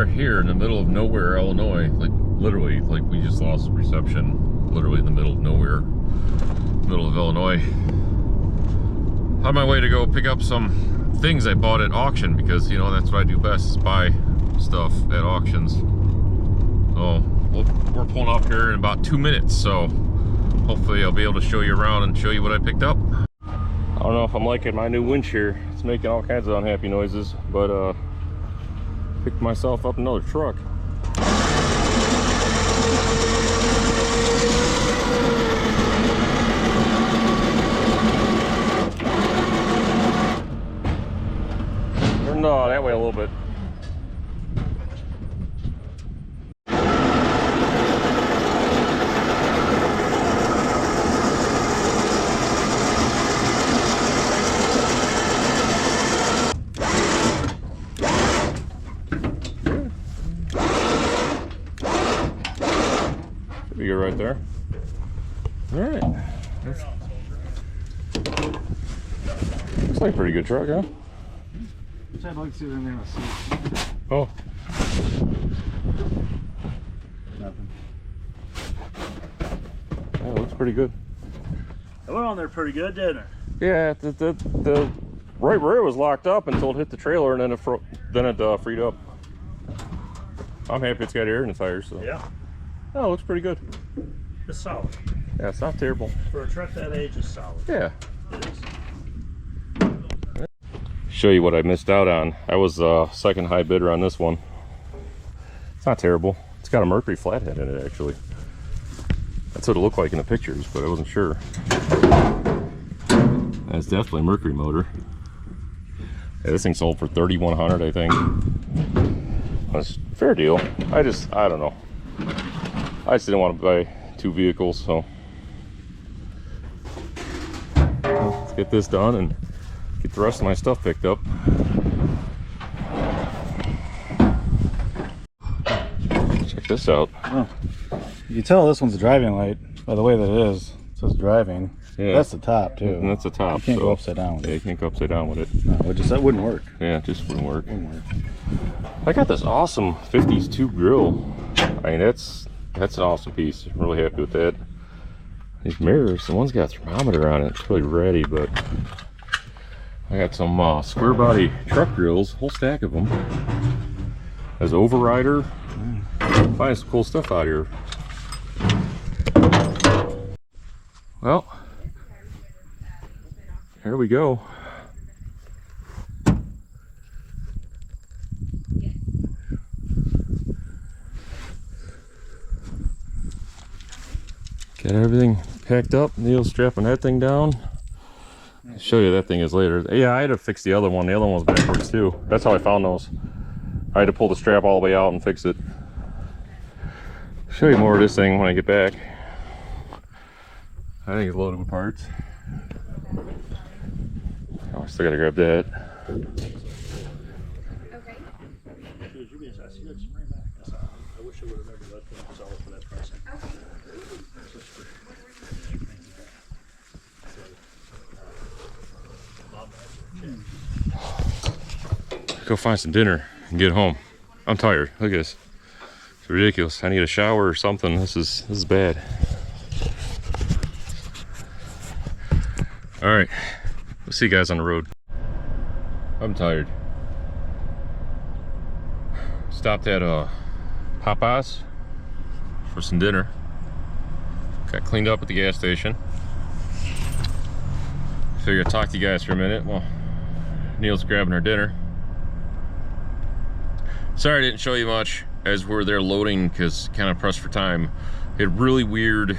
We're here in the middle of nowhere, Illinois. Like literally, like we just lost reception. Literally in the middle of nowhere, middle of Illinois. On my way to go pick up some things I bought at auction because you know that's what I do best is buy stuff at auctions. So we're pulling up here in about 2 minutes, so hopefully I'll be able to show you around and show you what I picked up. I don't know if I'm liking my new winch here. It's making all kinds of unhappy noises, but picked myself up another truck. Turn that way a little bit. Should be good right there. All right. Looks like a pretty good truck, huh? I'd like to see them in a seat. Oh. Nothing. That looks pretty good. It went on there pretty good, didn't it? Yeah, the right rear was locked up until it hit the trailer, and then it freed up. I'm happy it's got air in the tires, so. Yeah. Oh, it looks pretty good. It's solid. Yeah, it's not terrible. For a truck that age, it's solid. Yeah. It is. Show you what I missed out on. I was second high bidder on this one. It's not terrible. It's got a Mercury flathead in it, actually. That's what it looked like in the pictures, but I wasn't sure. That's definitely a Mercury motor. Yeah, this thing sold for $3,100, I think. That's a fair deal. I don't know. I just didn't want to buy two vehicles, so let's get this done and get the rest of my stuff picked up. Check this out. Oh. You can tell this one's a driving light by the way that it is. It says driving. Yeah. That's the top too. And that's the top. You can't go upside down with Yeah, it. you can't go upside down with it. No, that wouldn't work. Yeah, it just wouldn't work. Wouldn't work. I got this awesome 50s tube grill. I mean, that's an awesome piece. I'm really happy with that. These mirrors, the one's got a thermometer on it. It's really ratty, but I got some square body truck grills, whole stack of them. There's overrider. Find some cool stuff out here. Well, here we go. Got everything packed up. Neil's strapping that thing down. I'll show you that thing is later. Yeah, I had to fix the other one. The other one was backwards too. That's how I found those. I had to pull the strap all the way out and fix it. Show you more of this thing when I get back. I think it's loaded with parts. Oh, I still gotta grab that. Okay. I wish I would have never let them sell it for that price. Go find some dinner and get home. I'm tired. Look at this. It's ridiculous. I need a shower or something. This is bad. All right. We'll see you guys on the road. I'm tired. Stopped at Popeyes for some dinner. Got cleaned up at the gas station. Figured I'd talk to you guys for a minute. Well, Neil's grabbing our dinner. Sorry I didn't show you much as we're there loading because kind of pressed for time. It had really weird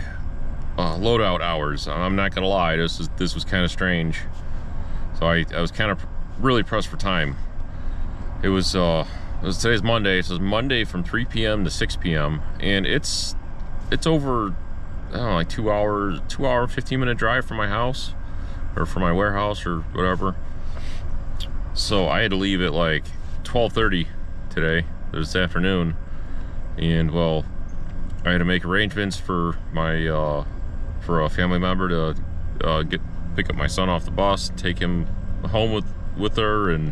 loadout hours. I'm not gonna lie, this was kind of strange. So I was kind of really pressed for time. It was today's Monday. So it's Monday from 3 p.m. to 6 p.m. and it's over, I don't know, like 2 hour 15-minute drive from my house or from my warehouse or whatever. So I had to leave at like 12:30 today, this afternoon, and well, I had to make arrangements for my for a family member to pick up my son off the bus, take him home with her, and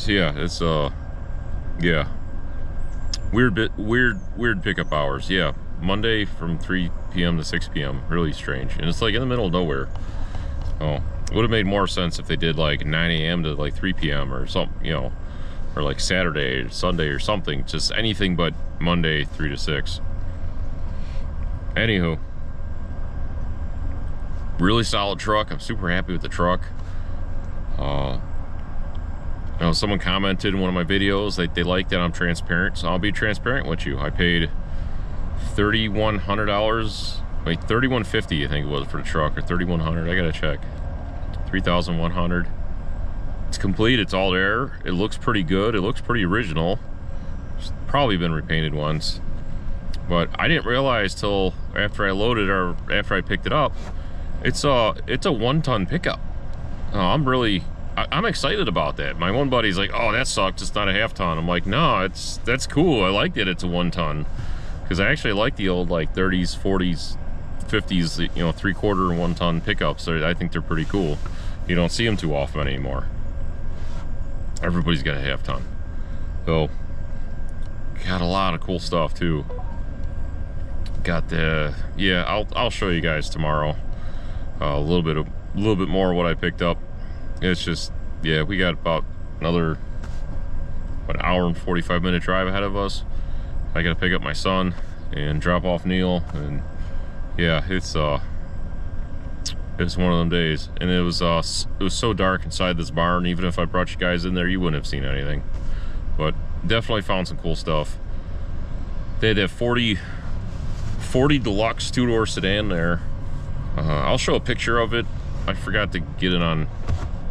yeah, it's yeah, weird pickup hours. Yeah, Monday from 3 p.m. to 6 p.m. Really strange, and it's like in the middle of nowhere. Oh, would have made more sense if they did like 9 a.m. to like 3 p.m. or something, you know, or like Saturday or Sunday or something. Just anything but Monday 3 to 6. Anywho, really solid truck. I'm super happy with the truck. You know, someone commented in one of my videos that they like that I'm transparent, so I'll be transparent with you. I paid $3,100, wait, $3,150 I think it was for the truck, or $3,100. I gotta check. $3,100. It's complete. It's all there. It looks pretty good. It looks pretty original. It's probably been repainted once, but I didn't realize till after I loaded or after I picked it up. It's a 1-ton pickup. I'm excited about that. My one buddy's like, "Oh, that sucks. It's not a half-ton." I'm like, "No, that's cool. I like that it's a 1-ton, because I actually like the old like 30s, 40s, 50s, you know, 3/4 and 1-ton pickups. So I think they're pretty cool. You don't see them too often anymore. Everybody's got a half-ton. So got a lot of cool stuff too. Got the I'll show you guys tomorrow a little bit more of what I picked up. It's just, yeah, we got about another an hour and 45-minute drive ahead of us. I gotta pick up my son and drop off Neil, and yeah, it's one of them days. And it was so dark inside this barn. Even if I brought you guys in there, you wouldn't have seen anything. But definitely found some cool stuff. They had that 40 Deluxe 2-door sedan there. I'll show a picture of it. I forgot to get it on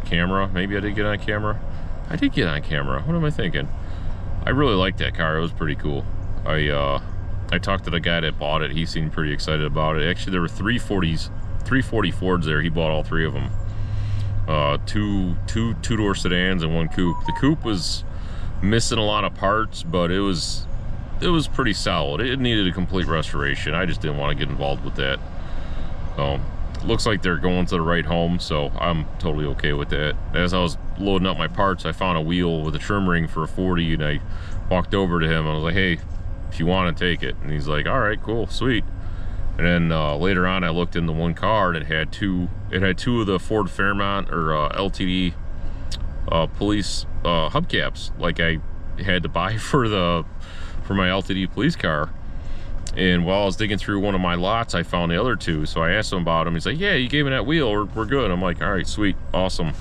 camera. Maybe I did get on camera. I did get on camera. What am I thinking? I really liked that car. It was pretty cool. I talked to the guy that bought it. He seemed pretty excited about it. Actually, there were 340 Fords there. He bought all 3 of them. Two 2-door sedans and 1 coupe. The coupe was missing a lot of parts, but it was pretty solid. It needed a complete restoration. I just didn't want to get involved with that. Looks like they're going to the right home, so I'm totally okay with that. As I was loading up my parts, I found a wheel with a trim ring for a 40, and I walked over to him. I was like, "Hey, if you want to take it," and he's like, "All right, cool, sweet." And then later on, I looked in the one car, and it had two of the Ford Fairmont or LTD police hubcaps, like I had to buy for my LTD police car. And while I was digging through one of my lots, I found the other 2. So I asked him about them. He's like, "Yeah, you gave me that wheel. We're good." I'm like, "All right, sweet, awesome."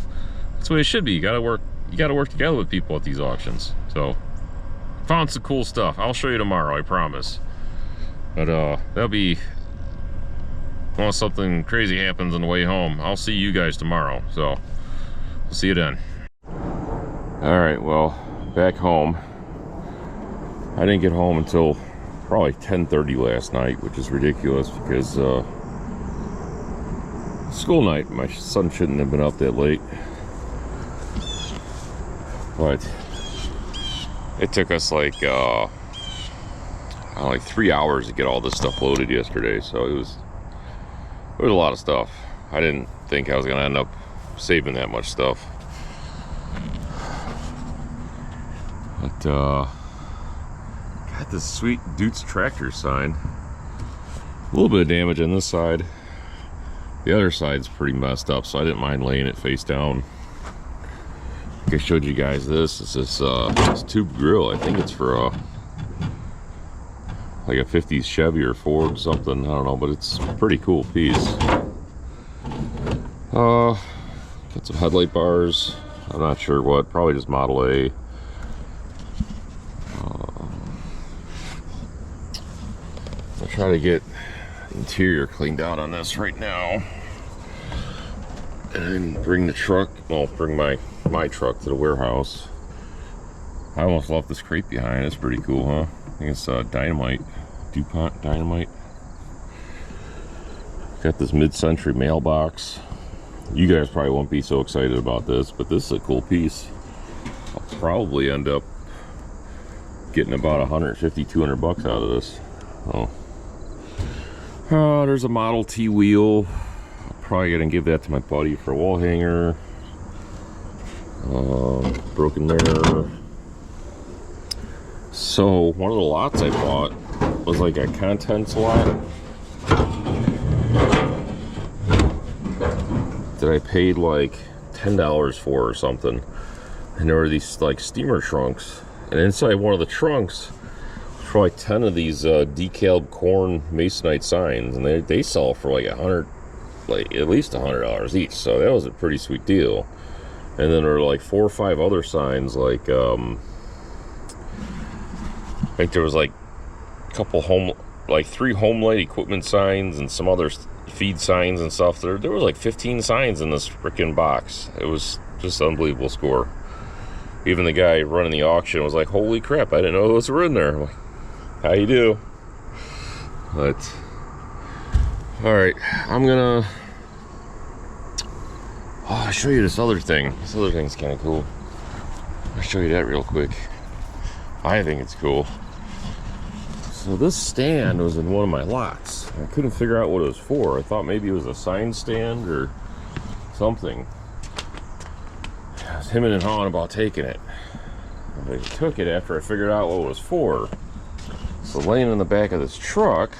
That's the way it should be. You gotta work together with people at these auctions. So found some cool stuff. I'll show you tomorrow, I promise. But that'll be, unless something crazy happens on the way home, I'll see you guys tomorrow. So we'll see you then. All right, well, back home. I didn't get home until probably 10:30 last night, which is ridiculous because school night. My son shouldn't have been up that late, but it took us like 3 hours to get all this stuff loaded yesterday. So it was a lot of stuff. I didn't think I was gonna end up saving that much stuff, but got this sweet Dude's Tractor sign. A little bit of damage on this side. The other side's pretty messed up, so I didn't mind laying it face down. I think I showed you guys this. It's this tube grill. I think it's for like a 50s Chevy or Ford something. I don't know, but it's a pretty cool piece. Got some headlight bars. I'm not sure what. Probably just Model A. I'll try to get the interior cleaned out on this right now, and then bring the truck. Well, bring my truck to the warehouse. I almost left this crate behind. It's pretty cool, huh? I think it's dynamite, DuPont dynamite. Got this mid-century mailbox. You guys probably won't be so excited about this, but this is a cool piece. I'll probably end up getting about 150, 200 bucks out of this. There's a Model T wheel. I'm probably gonna give that to my buddy for a wall hanger. broken there. So one of the lots I bought was like a contents lot that I paid like $10 for or something, and there were these like steamer trunks, and inside one of the trunks was for like 10 of these decaled corn masonite signs, and they sell for like at least $100 each, so that was a pretty sweet deal. And then there were like 4 or 5 other signs, like I think there was like a couple 3 home light equipment signs and some other feed signs and stuff. There was like 15 signs in this freaking box. It was just unbelievable score. Even the guy running the auction was like, holy crap, I didn't know those were in there. I'm like, how you do? But alright, I'm gonna I'll show you this other thing. This other thing's kind of cool. I'll show you that real quick. I think it's cool. So this stand was in one of my lots. I couldn't figure out what it was for. I thought maybe it was a sign stand or something. I was hemming and hawing about taking it. I took it after I figured out what it was for. So laying in the back of this truck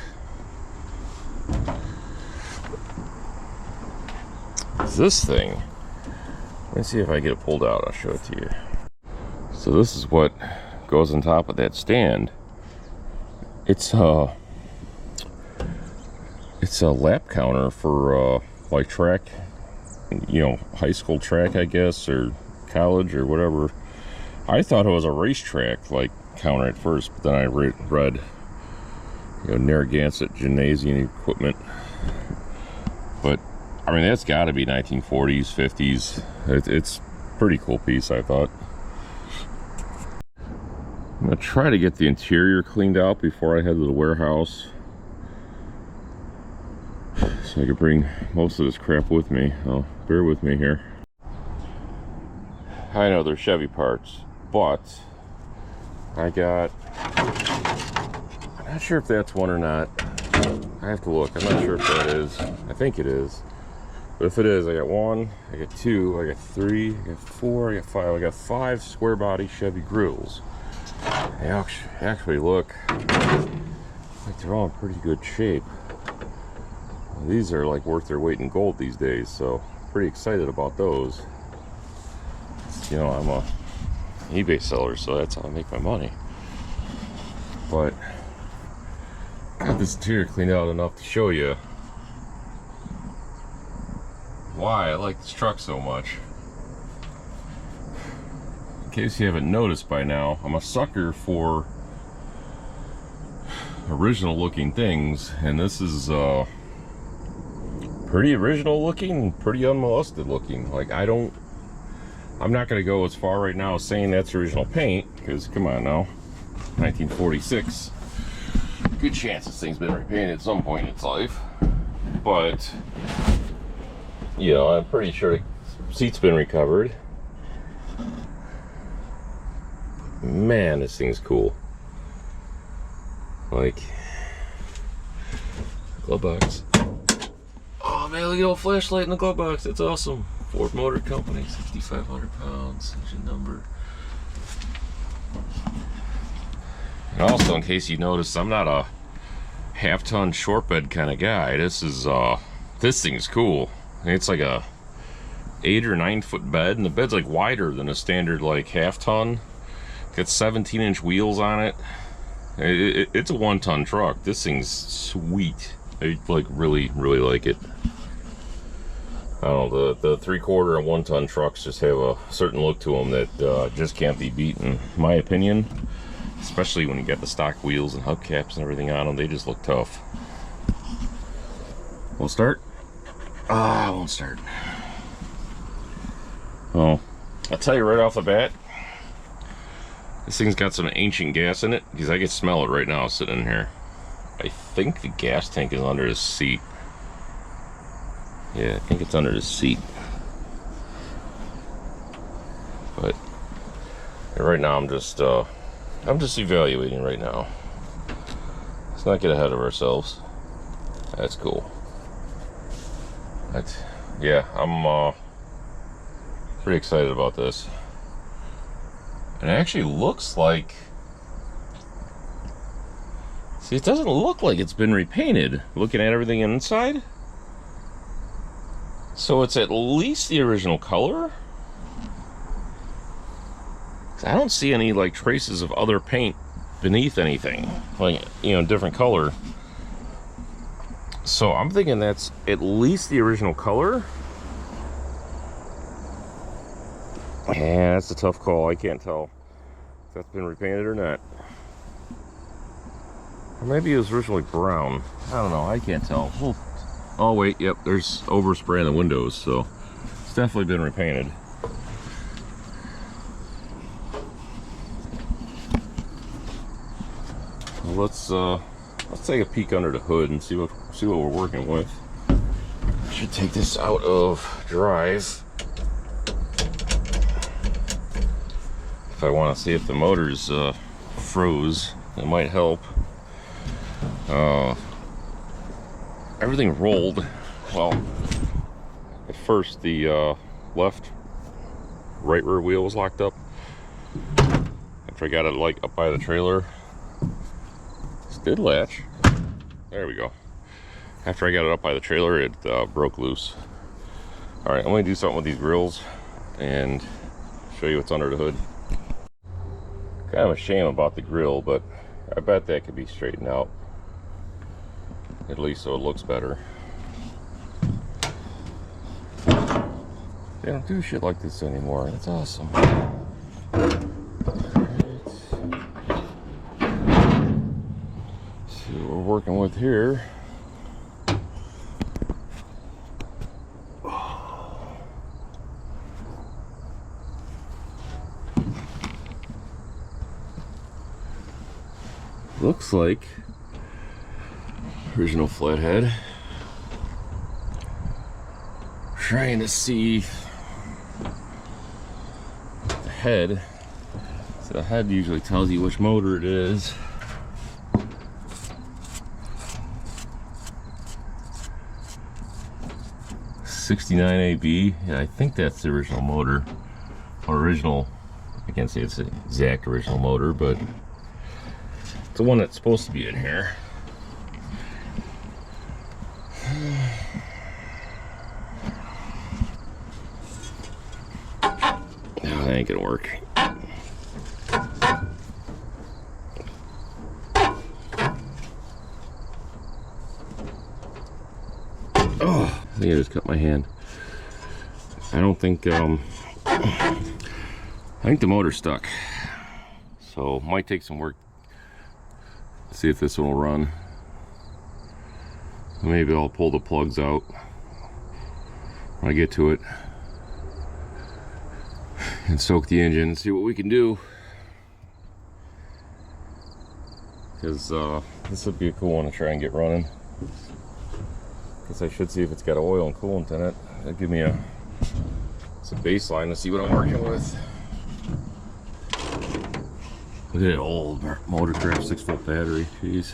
is this thing. Let me see if I get it pulled out. I'll show it to you. So this is what goes on top of that stand. It's a lap counter for like track, you know, high school track, I guess, or college or whatever. I thought it was a racetrack like counter at first, but then I read you know, Narragansett gymnasium equipment. But I mean, that's got to be 1940s, 50s. It's a pretty cool piece, I thought. I'm gonna try to get the interior cleaned out before I head to the warehouse, so I can bring most of this crap with me. Oh, bear with me here. I know they're Chevy parts, but I'm not sure if that's one or not. I have to look. I'm not sure if that is. I think it is. But if it is, I got 1, I got 2, I got 3, I got 4, I got 5. I got 5 square body Chevy grills. They actually look like they're all in pretty good shape. These are like worth their weight in gold these days, so pretty excited about those. You know, I'm a eBay seller, so that's how I make my money. But got this interior cleaned out enough to show you why I like this truck so much. In case you haven't noticed by now, I'm a sucker for original looking things, and this is pretty original looking, pretty unmolested looking. Like, I'm not going to go as far right now as saying that's original paint, because come on now, 1946, good chance this thing's been repainted at some point in its life. But you know, I'm pretty sure the seat's been recovered. Man, this thing's cool. Like, glove box. Oh man, look at the old flashlight in the glove box. That's awesome. Ford Motor Company, 6,500 pounds. Engine number. And also, in case you noticed, I'm not a half-ton short bed kind of guy. This thing's cool. It's like a 8 or 9 foot bed, and the bed's like wider than a standard like half-ton. Got 17-inch wheels on it. It's a 1-ton truck. This thing's sweet. I like really like it. I don't know, the 3/4 and 1-ton trucks just have a certain look to them that just can't be beaten, in my opinion. Especially when you got the stock wheels and hubcaps and everything on them, they just look tough. We'll start. I won't start. Oh, I'll tell you right off the bat, this thing's got some ancient gas in it, because I can smell it right now sitting in here. I think the gas tank is under the seat. Yeah, I think it's under the seat. But right now I'm just evaluating right now. Let's not get ahead of ourselves. That's cool. Yeah, I'm pretty excited about this. It actually looks like, see, it doesn't look like it's been repainted, looking at everything inside. So it's at least the original color. I don't see any like traces of other paint beneath anything, like, you know, different color. So I'm thinking that's at least the original color. Yeah, that's a tough call. I can't tell if that's been repainted or not. Or maybe it was originally brown. I don't know. I can't tell. Oh wait, yep, there's overspray on the windows, so it's definitely been repainted. Well, let's take a peek under the hood and see what we're working with. Should take this out of drive if I want to see if the motor's froze. It might help. Everything rolled. Well, at first the right rear wheel was locked up. After I got it like up by the trailer, this did latch. There we go. After I got it up by the trailer, it broke loose. All right, I'm gonna do something with these grills and show you what's under the hood. Kind of a shame about the grill, but I bet that could be straightened out. At least so it looks better. They don't do shit like this anymore. That's awesome. Right. See what we're working with here. Looks like original flathead. Trying to see the head. So the head usually tells you which motor it is. '69 AB, and I think that's the original motor. Or original, I can't say it's the exact original motor, but it's the one that's supposed to be in here. No, that ain't gonna work. Oh, I think I just cut my hand. I don't think, I think the motor's stuck. So, might take some work. See if this one will run. Maybe I'll pull the plugs out when I get to it and soak the engine and see what we can do. Because this would be a cool one to try and get running. Guess I should see if it's got oil and coolant in it. That'd give me some baseline to see what I'm working with. Look at that old Motorcraft 6-volt battery. Jeez.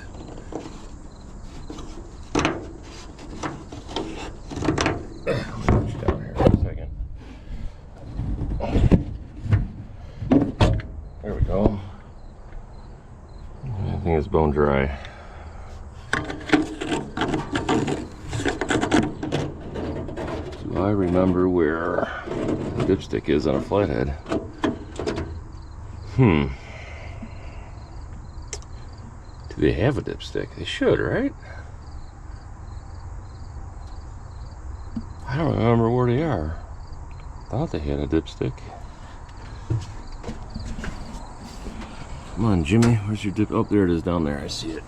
Let me put you down here for a second. There we go. I think it's bone dry. Do I remember where the dipstick is on a flathead? Do they have a dipstick? They should, right? I don't remember where they are. Thought they had a dipstick. Come on, Jimmy. Where's your dip? Oh, there it is down there. I see it.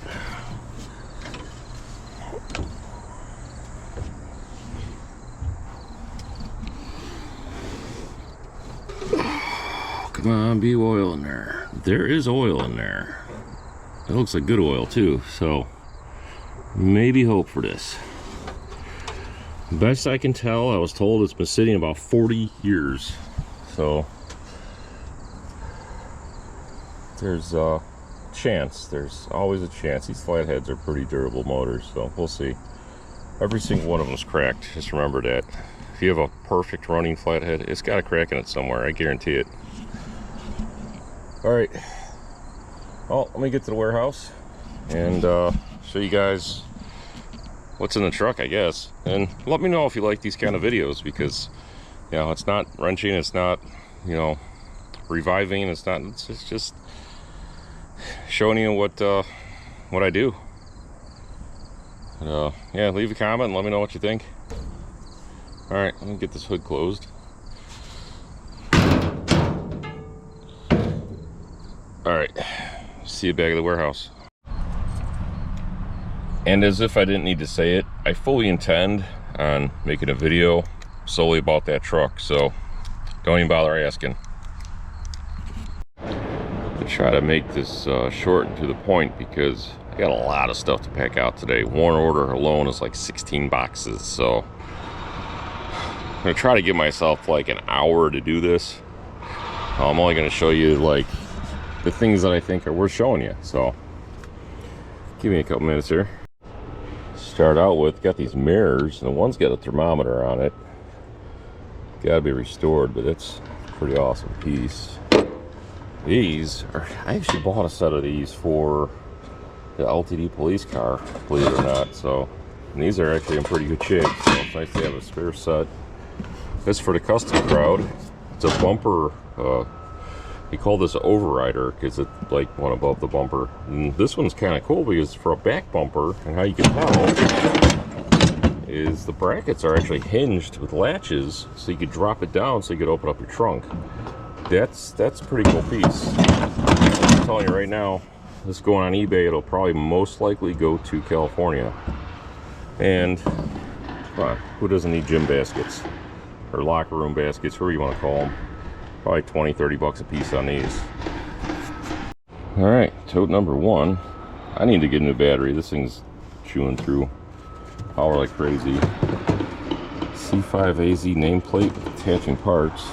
Come on, be oil in there. There is oil in there. It looks like good oil too, so maybe hope for this. Best I can tell, I was told it's been sitting about 40 years. So there's a chance. There's always a chance. These flatheads are pretty durable motors, so we'll see. Every single one of them is cracked. Just remember that. If you have a perfect running flathead, it's got a crack in it somewhere. I guarantee it. All right, well, let me get to the warehouse and show you guys what's in the truck, I guess. And let me know if you like these kind of videos, because, you know, it's not wrenching, it's not, you know, reviving, it's just showing you what I do. Yeah, leave a comment and let me know what you think. All right, let me get this hood closed. All right, see you back at the warehouse. And as if I didn't need to say it, I fully intend on making a video solely about that truck, so don't even bother asking. To try to make this short and to the point, because I got a lot of stuff to pack out today. One order alone is like 16 boxes, so I'm gonna try to give myself like an hour to do this. I'm only gonna show you like the things that I think are worth showing you, so give me a couple minutes here. Start out with, got these mirrors, and one's got a thermometer on it. Gotta be restored, but it's a pretty awesome piece. These are, I actually bought a set of these for the LTD police car, believe it or not. So, and these are actually in pretty good shape, so it's nice to have a spare set. This for the custom crowd. It's a bumper, they call this overrider because it's like one above the bumper. And this one's kind of cool because for a back bumper, and how you can tell is the brackets are actually hinged with latches, so you could drop it down so you could open up your trunk. That's a pretty cool piece. I'm telling you right now, this going on eBay, it'll probably most likely go to California. And come on, who doesn't need gym baskets or locker room baskets, whatever you want to call them? Probably 20-30 bucks a piece on these. All right, tote number one. I need to get a new battery. This thing's chewing through power like crazy. C5AZ nameplate attaching parts.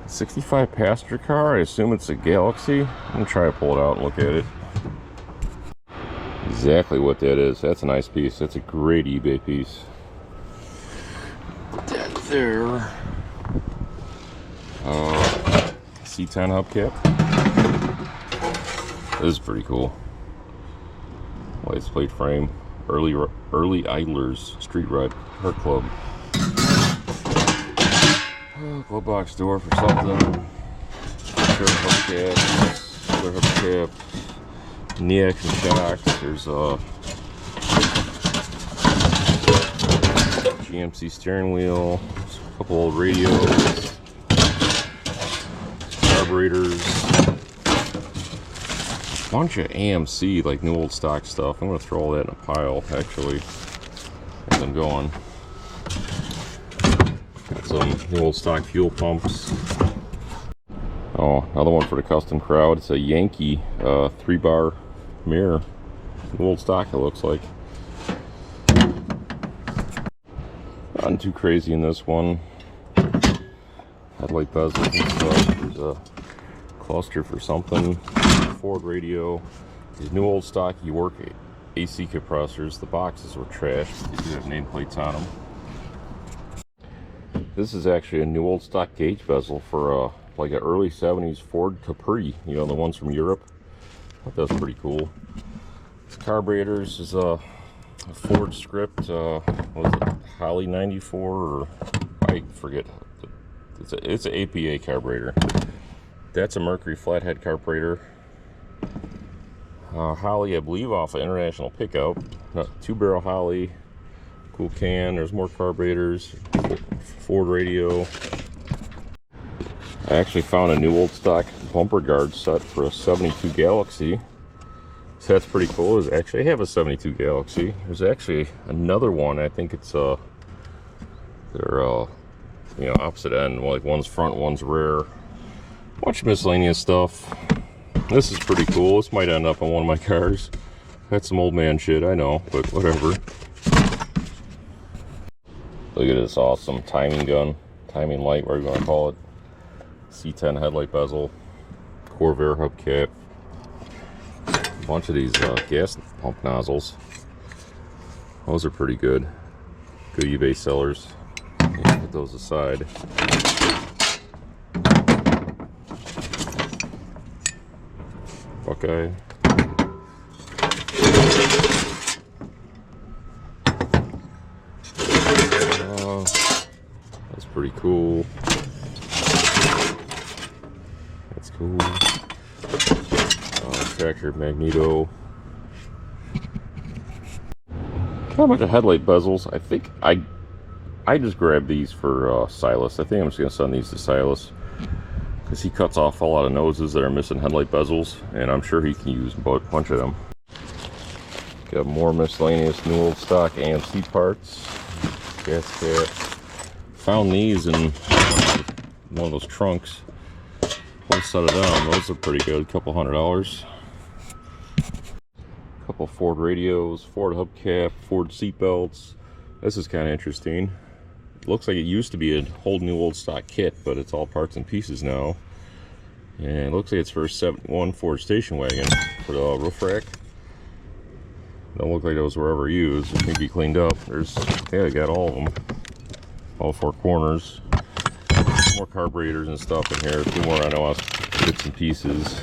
65 passenger car. I assume it's a Galaxy. I'm gonna try to pull it out and look at it. Exactly what that is. That's a nice piece. That's a great eBay piece. Put that there. C10 hubcap. This is pretty cool. License plate frame. Early Idlers Street Ride Car Club. Glove box door for something. Hubcap. Other hubcap. Knee action shocks. There's a GMC steering wheel. There's a couple old radios. Carburetors, a bunch of AMC, like new old stock stuff. I'm going to throw all that in a pile, actually, as I'm going. Got some new old stock fuel pumps. Oh, another one for the custom crowd. It's a Yankee 3-bar mirror. New old stock, it looks like. Nothing too crazy in this one. Headlight bezels and stuff. There's a cluster for something. Ford radio. These new old stock York AC compressors. The boxes were trashed, but they do have nameplates on them. This is actually a new old stock gauge bezel for like an early 70s Ford Capri. You know, the ones from Europe. I thought that was pretty cool. This carburetors is a Ford script. What was it? Holly 94 or I forget. It's an APA carburetor. That's a Mercury flathead carburetor. Holly, I believe, off of International Pickup. 2-barrel Holly. Cool can. There's more carburetors. Ford radio. I actually found a new old stock bumper guard set for a 72 Galaxy. So that's pretty cool. I actually have a 72 Galaxy. There's actually another one. I think it's they're you know, opposite end, like one's front, one's rear. Bunch of miscellaneous stuff. This is pretty cool. This might end up on one of my cars. That's some old man shit, I know, but whatever. Look at this awesome timing gun, timing light, whatever you want to call it. C10 headlight bezel, Corvair hubcap. A bunch of these gas pump nozzles. Those are pretty good. Good eBay sellers. Put those aside. guy. That's pretty cool. That's cool. Tractor magneto. Got a bunch of headlight bezels. I think I just grabbed these for Silas. I think I'm just gonna send these to Silas because he cuts off a lot of noses that are missing headlight bezels, and I'm sure he can use a bunch of them. Got more miscellaneous new old stock AMC parts. Gas cap. Found these in one of those trunks. Whole set of them. Those are pretty good. Couple $100. Couple Ford radios, Ford hubcap, Ford seat belts. This is kind of interesting. It looks like it used to be a whole new old stock kit, but it's all parts and pieces now. And it looks like it's for a 71 Ford station wagon for the roof rack. Don't look like those were ever used. It may be cleaned up. There's, yeah, I got all of them. All four corners. More carburetors and stuff in here. A few more NOS bits and pieces.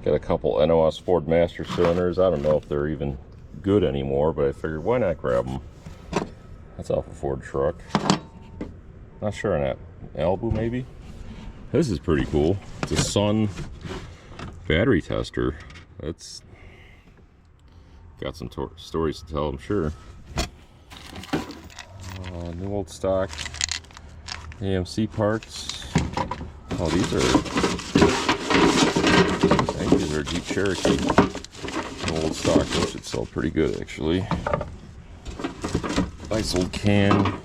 Got a couple NOS Ford Master cylinders. I don't know if they're even good anymore, but I figured why not grab them. That's off a Ford truck. Not sure on that. Malibu maybe? This is pretty cool. It's a Sun battery tester. That's got some stories to tell, I'm sure. New old stock AMC parts. Oh, these are, I think these are Jeep Cherokee. New old stock. Those should sell pretty good, actually. Nice old can.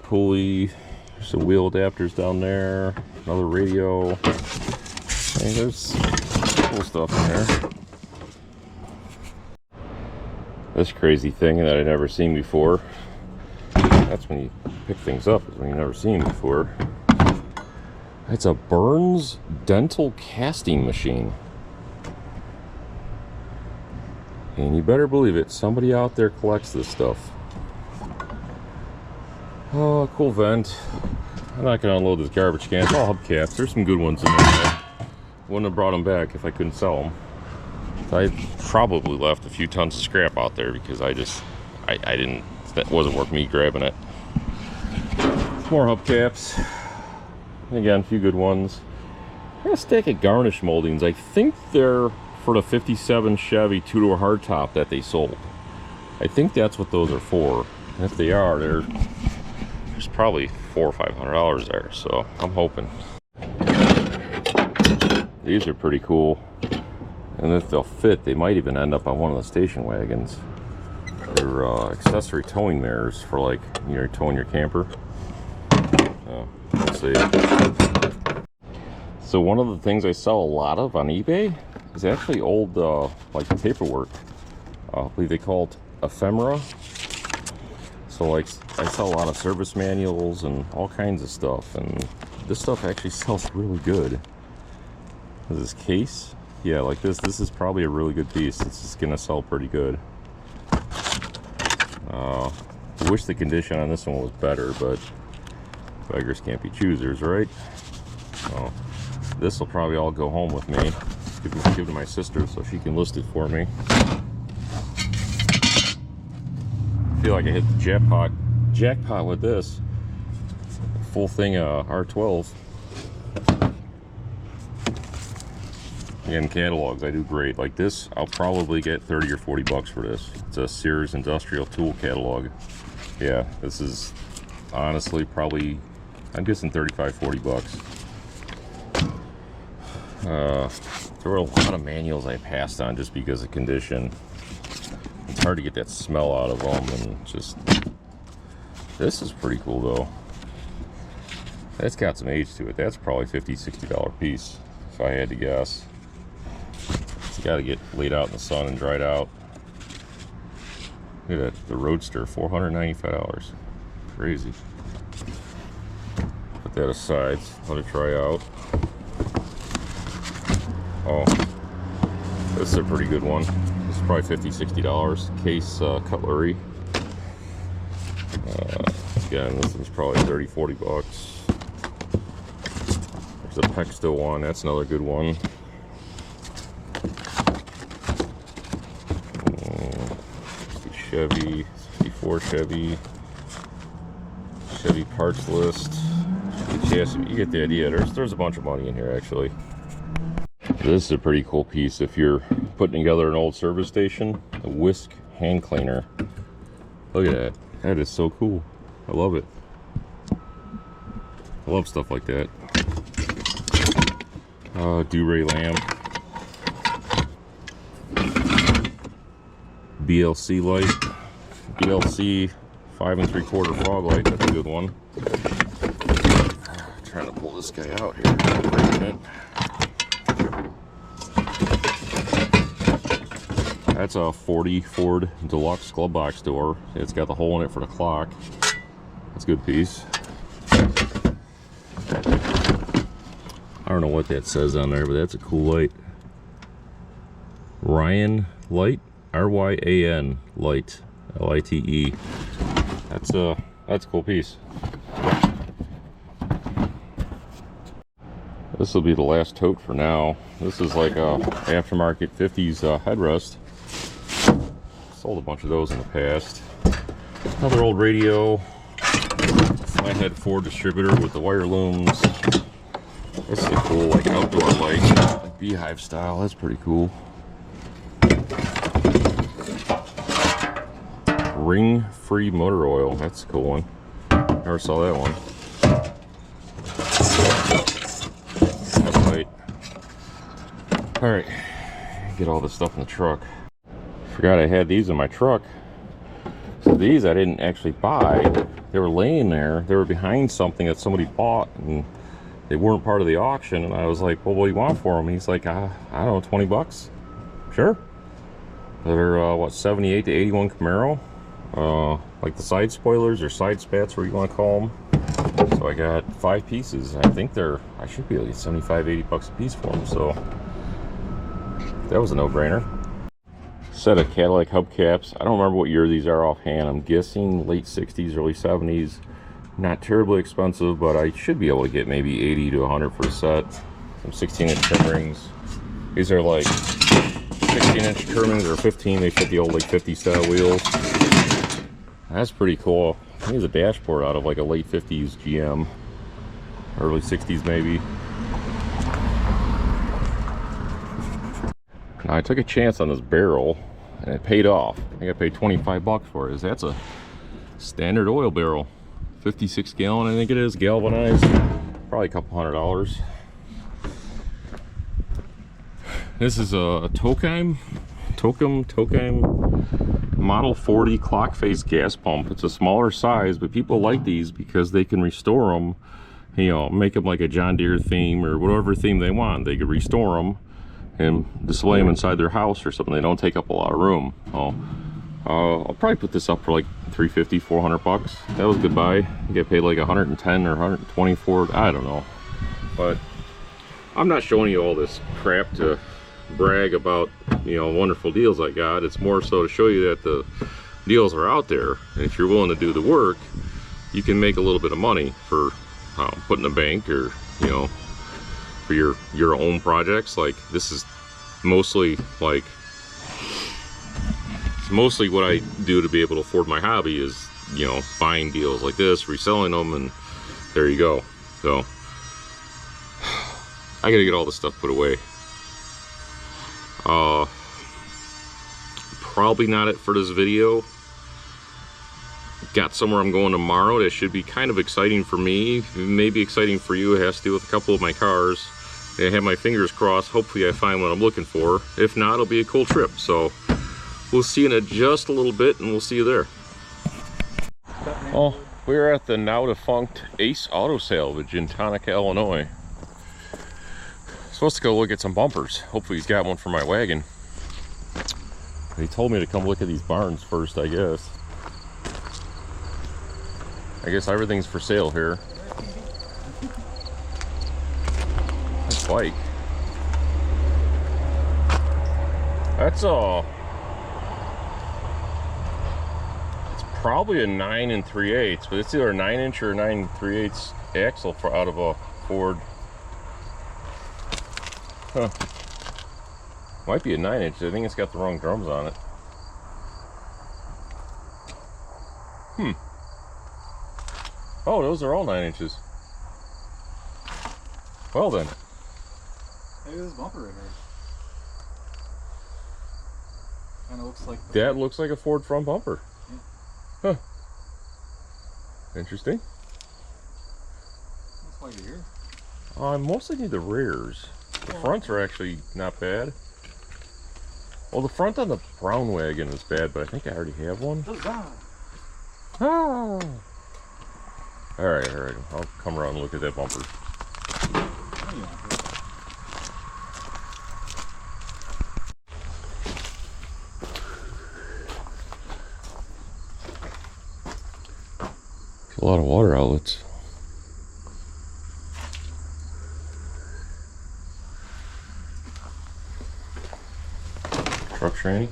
Pulley. There's some wheel adapters down there. Another radio. And there's cool stuff in there. This crazy thing that I'd never seen before. That's when you pick things up, is when you've never seen before. It's a Burns dental casting machine. And you better believe it, somebody out there collects this stuff. Oh, cool vent. I'm not gonna unload this garbage can. It's all hubcaps. There's some good ones in there. Wouldn't have brought them back if I couldn't sell them. I probably left a few tons of scrap out there because I didn't, that wasn't worth me grabbing it. More hubcaps. Again, a few good ones. I got a stack of garnish moldings. I think they're for the 57 Chevy two-door hardtop that they sold. I think that's what those are for. And if they are, there's probably $400 or $500 there. So I'm hoping. These are pretty cool. And if they'll fit, they might even end up on one of the station wagons. They're accessory towing mirrors for, like, you know, towing your camper. Let's see. So one of the things I sell a lot of on eBay is actually old, like, paperwork. I believe they call it ephemera. So, like, I sell a lot of service manuals and all kinds of stuff. And this stuff actually sells really good. This case. Yeah, like this is probably a really good piece. It's just gonna sell pretty good. I wish the condition on this one was better, but beggars can't be choosers, right? So this will probably all go home with me. Give it to my sister so she can list it for me. I feel like I hit the jackpot with this. Full thing R12. Again, catalogs, I do great. Like this, I'll probably get 30 or 40 bucks for this. It's a Sears Industrial Tool catalog. Yeah, this is honestly probably, I'm guessing 35, 40 bucks. There were a lot of manuals I passed on just because of condition. It's hard to get that smell out of them, and just, this is pretty cool though. That's got some age to it. That's probably $50, $60 piece, if I had to guess. It's got to get laid out in the sun and dried out. Look at that, the Roadster, $495. Crazy. Put that aside, let it dry out. Oh, this is a pretty good one. This is probably $50, $60. Case cutlery. Again, this is probably 30, 40 bucks. There's a Pexto one. That's another good one. Chevy, 64 Chevy parts list, Chevy chassis. You get the idea. There's a bunch of money in here actually. This is a pretty cool piece if you're putting together an old service station. A whisk hand cleaner. Look at that. That is so cool. I love it. I love stuff like that. Duray lamp. BLC light. BLC 5 3/4 fog light. That's a good one. Trying to pull this guy out here. That's a 40 Ford Deluxe glove box door. It's got the hole in it for the clock. That's a good piece. I don't know what that says on there, but that's a cool light. Ryan light, R-Y-A-N light, L-I-T-E. That's a cool piece. This will be the last tote for now. This is like a aftermarket 50s headrest. Sold a bunch of those in the past. Another old radio. Flathead Ford distributor with the wire looms. This is a cool like outdoor light, like beehive style. That's pretty cool. Ring-free motor oil. That's a cool one. Never saw that one. That's light. All right, get all this stuff in the truck. Forgot I had these in my truck. So these I didn't actually buy. They were laying there. They were behind something that somebody bought, and they weren't part of the auction. And I was like, well, what do you want for them? He's like, I don't know, 20 bucks. Sure. They're what, 78 to 81 Camaro. Like the side spoilers or side spats, whatever you want to call them. So I got 5 pieces. I think I should be able to get 75, 80 bucks a piece for them. So that was a no-brainer. Set of Cadillac hubcaps. I don't remember what year these are offhand. I'm guessing late 60s, early 70s. Not terribly expensive, but I should be able to get maybe 80 to 100 for a set. Some 16-inch trim rings. These are like 16-inch trim rings, or 15. They fit the old like 50 style wheels. That's pretty cool. I think it's a dashboard out of like a late 50s GM, early 60s maybe. Now I took a chance on this barrel and it paid off. I think I paid 25 bucks for it. That's a standard oil barrel, 56 gallon I think it is, galvanized, probably a couple $100. This is a Tokim Model 40 clock face gas pump. It's a smaller size, but people like these because they can restore them, you know, make them like a John Deere theme or whatever theme they want. They could restore them and display them inside their house or something. They don't take up a lot of room. I'll probably put this up for like 350, 400 bucks. That was a good buy. You get paid like 110 or 120 for it. I don't know. But I'm not showing you all this crap to brag about, you know, wonderful deals I got. It's more so to show you that the deals are out there, and if you're willing to do the work, you can make a little bit of money for putting a bank, or you know, for your own projects. Like this is mostly what I do to be able to afford my hobby is, you know, buying deals like this, reselling them, and there you go. So I gotta get all this stuff put away. Probably not it for this video. Got somewhere I'm going tomorrow that should be kind of exciting for me, maybe exciting for you. It has to do with a couple of my cars. I have my fingers crossed. Hopefully I find what I'm looking for. If not, it'll be a cool trip. So we'll see in just a little bit, and we'll see you there. Oh, we're at the now defunct Ace Auto Salvage in Tonka, Illinois. Supposed to go look at some bumpers. Hopefully he's got one for my wagon. He told me to come look at these barns first, I guess. I guess everything's for sale here. This bike. That's it's probably a 9 3/8, but it's either a 9-inch or a 9 3/8 axle out of a Ford Huh. Might be a 9-inch. I think it's got the wrong drums on it. Oh, those are all 9 inches. Well then. Maybe this bumper right here. Kind of looks like That looks like a Ford front bumper. Yeah. Huh. Interesting. That's why you're here. I mostly need the rears. The fronts are actually not bad. Well, the front on the brown wagon is bad, but I think I already have one. Doesn. Ah. Alright, alright. I'll come around and look at that bumper. There's a lot of water outlets. Truck tranny.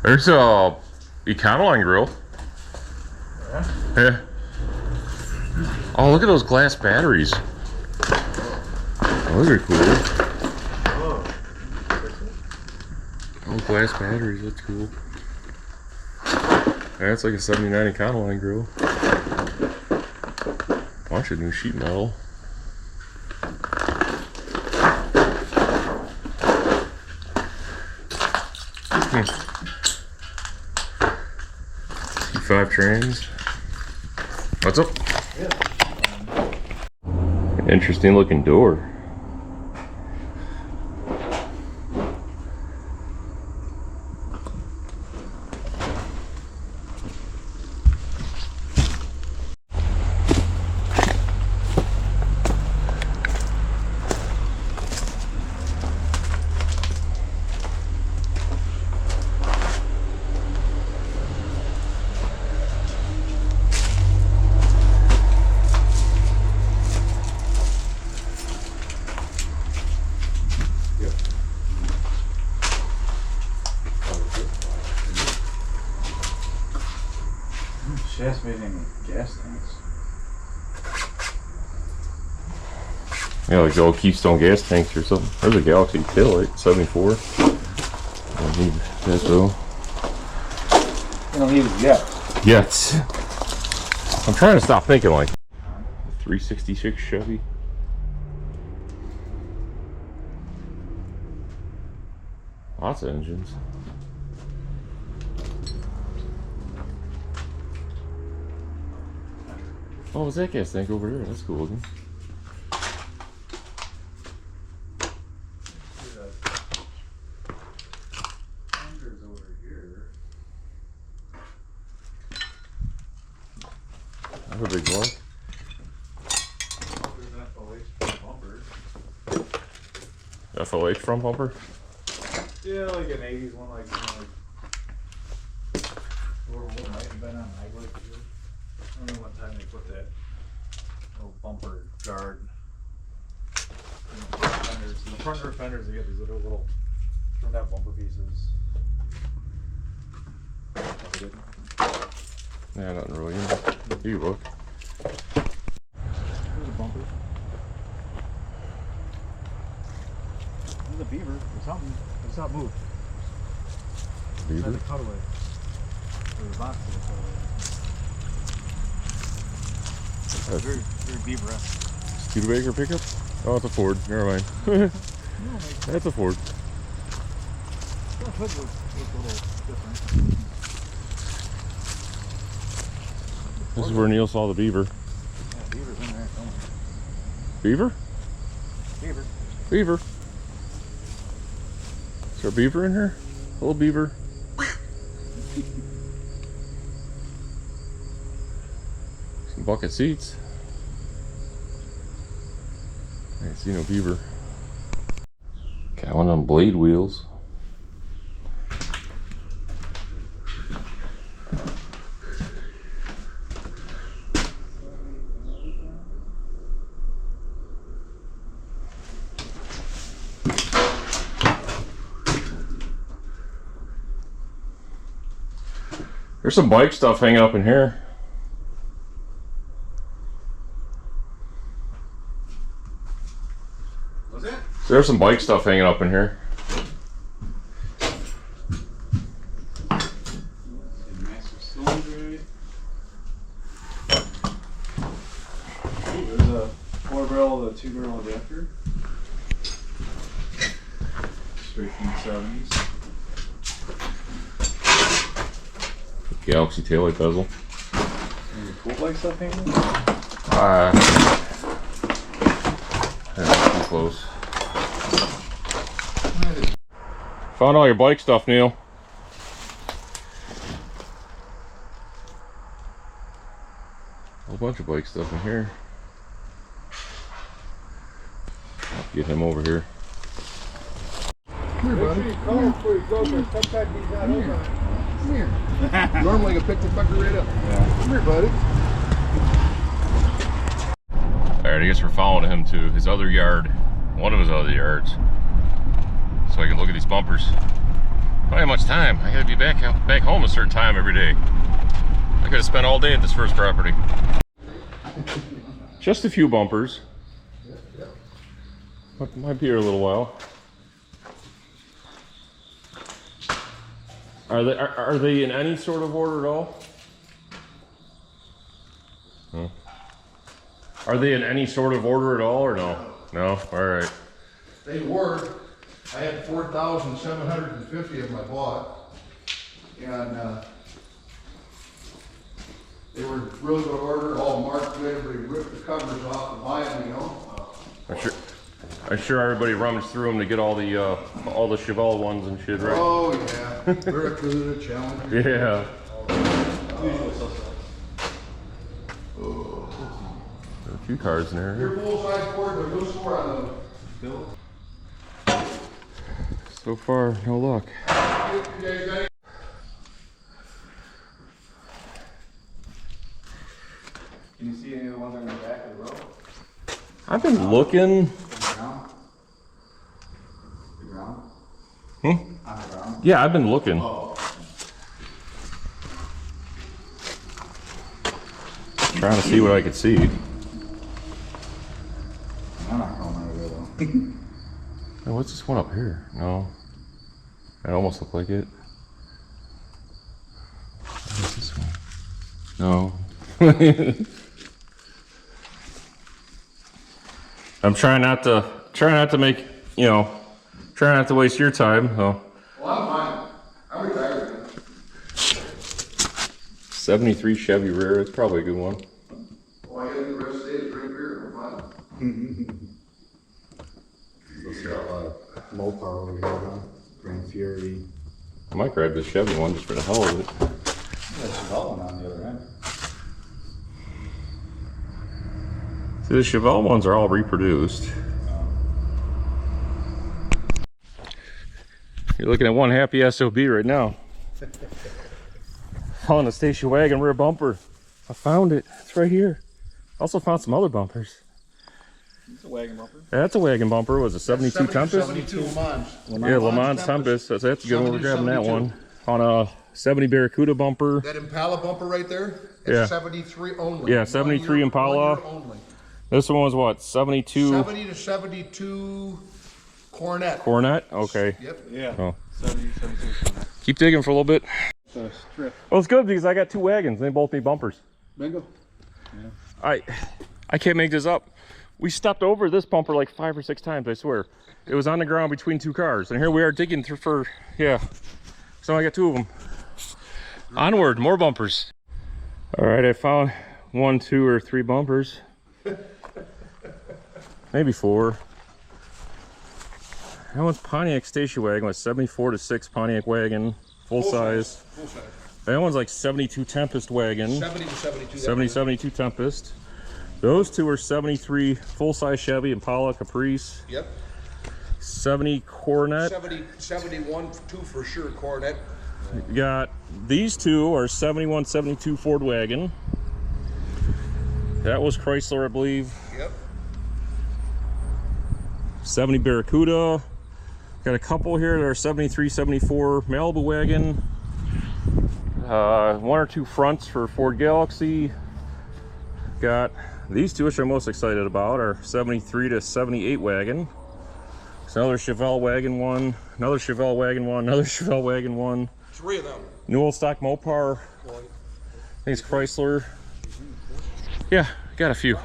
There's a Econoline grill. Yeah. Oh, look at those glass batteries. Those are cool. Oh, glass batteries, that's cool. That's like a 79 Econoline grill. Bunch of new sheet metal. T5 trans. What's up? Interesting looking door. Shafts made in gas tanks. Yeah, like the old Keystone gas tanks or something. There's a Galaxy taillight, 74. I need that though. You don't need it yet. Yes. I'm trying to stop thinking like 366 Chevy. Lots of engines. Oh, what's that gas tank over there? That's cool looking. Over here. That's a big one. There's an FOH bumper. FOH front bumper? Yeah, like an 80s one, like, or what might have been on Maglet. I don't know what time they put that little bumper guard in the front fenders. In the front rear fenders, they get these little turned out bumper pieces. Yeah, nothing really. You look. There's a bumper. There's a beaver or something. It's not moved. Beaver? It's the cutaway. Or the box of the cutaway. Very beaver-esque. Studebaker pickup? Oh, it's a Ford. Never mind. That's a Ford. The hood looks a little different. This is where Neil saw the beaver. Yeah, beaver's in there somewhere. Beaver? Beaver. Beaver. Is there a beaver in here? A little beaver. Some bucket seats. I ain't see no beaver. Got one on blade wheels. There's some bike stuff hanging up in here. What's that? So there's some bike stuff hanging up in here. Master cylinder. There's a 4-barrel with a 2-barrel adapter. Straight from the 70s. Galaxy taillight bezel. Any cool bike stuff hanging? That's too close. Found all your bike stuff, Neil. A whole bunch of bike stuff in here. I'll get him over here. Come here, buddy. Come here. Normally I can pick the fucker right up. Yeah. Come here, buddy. Alright, I guess we're following him to his other yard, one of his other yards, so I can look at these bumpers. I don't have much time. I gotta be back home a certain time every day. I could have spent all day at this first property. Just a few bumpers. But might be here a little while. Are they in any sort of order at all? No. Are they in any sort of order at all, or no? No? Alright. They were. I had 4,750 of them I bought. And they were really good order, all marked good. Everybody ripped the covers off and buy them, you know. I'm sure everybody rummaged through them to get all the Chevelle ones and shit, right? Oh, yeah. Barracuda, Challenger. Yeah. Oh. There are a few cars in there. Your full-size board, they're loose for on the bill. So far, no luck. You guys got it? Can you see any of the ones on the back of the road? I've been looking. The ground? The ground? Hmm? On the ground? Yeah, I've been looking. Oh. Trying to see what I could see. I'm not going over there though. Oh, what's this one up here? No. That almost looked like it. What's this one? No. I'm trying not to make, you know, trying not to waste your time. So. Well, I'm fine. I'm retired. 73 Chevy rear, it's probably a good one. Well, I gotta do the rest of the day to drink beer. We're fine. It's got a lot of Mopar over here, huh? Grand Fury. I might grab the Chevy one just for the hell of it. There's a Chevelle one on the other end. See, the Chevelle ones are all reproduced. You're looking at one happy SOB right now. Found a station wagon rear bumper. I found it. It's right here. Also found some other bumpers. It's a wagon bumper. Yeah, that's a wagon bumper. Was it 72 Tempest? 72 Le Mans. Yeah, Le Mans Tempest. That's a good one. We're grabbing that 72. one. On a 70 Barracuda bumper. That Impala bumper right there, it's Yeah. 73 only. Yeah, 73 Impala. 1 year only. This one was what? 72 70 to 72 Cornet. Cornet? Okay. Yep. Yeah. Oh. 72. Keep digging for a little bit. So strip. Well, it's good because I got two wagons. They both need bumpers. Bingo. I can't make this up. We stepped over this bumper like 5 or 6 times, I swear. It was on the ground between 2 cars. And here we are digging through for, yeah. So I got 2 of them. Onward, more bumpers. All right, I found 1, 2, or 3 bumpers. Maybe 4. That one's Pontiac station wagon with 74 to 6 Pontiac wagon, full size. Full size. That one's like 72 Tempest wagon. 70 to 72. 70, 72 Tempest. Those 2 are 73 full-size Chevy Impala Caprice. Yep. 70 Cornet. 70, 71, 2 for sure Cornet. You got these 2 are 71, 72 Ford wagon. That was Chrysler, I believe. Yep. 70 Barracuda. Got a couple here that are 73, 74 Malibu wagon. one or two fronts for Ford Galaxy. Got these two, which I'm most excited about, are 73 to 78 wagon. It's another Chevelle wagon one, another Chevelle wagon one, another Chevelle wagon one. 3 of them. New old stock Mopar. I think it's Chrysler. Yeah, got a few.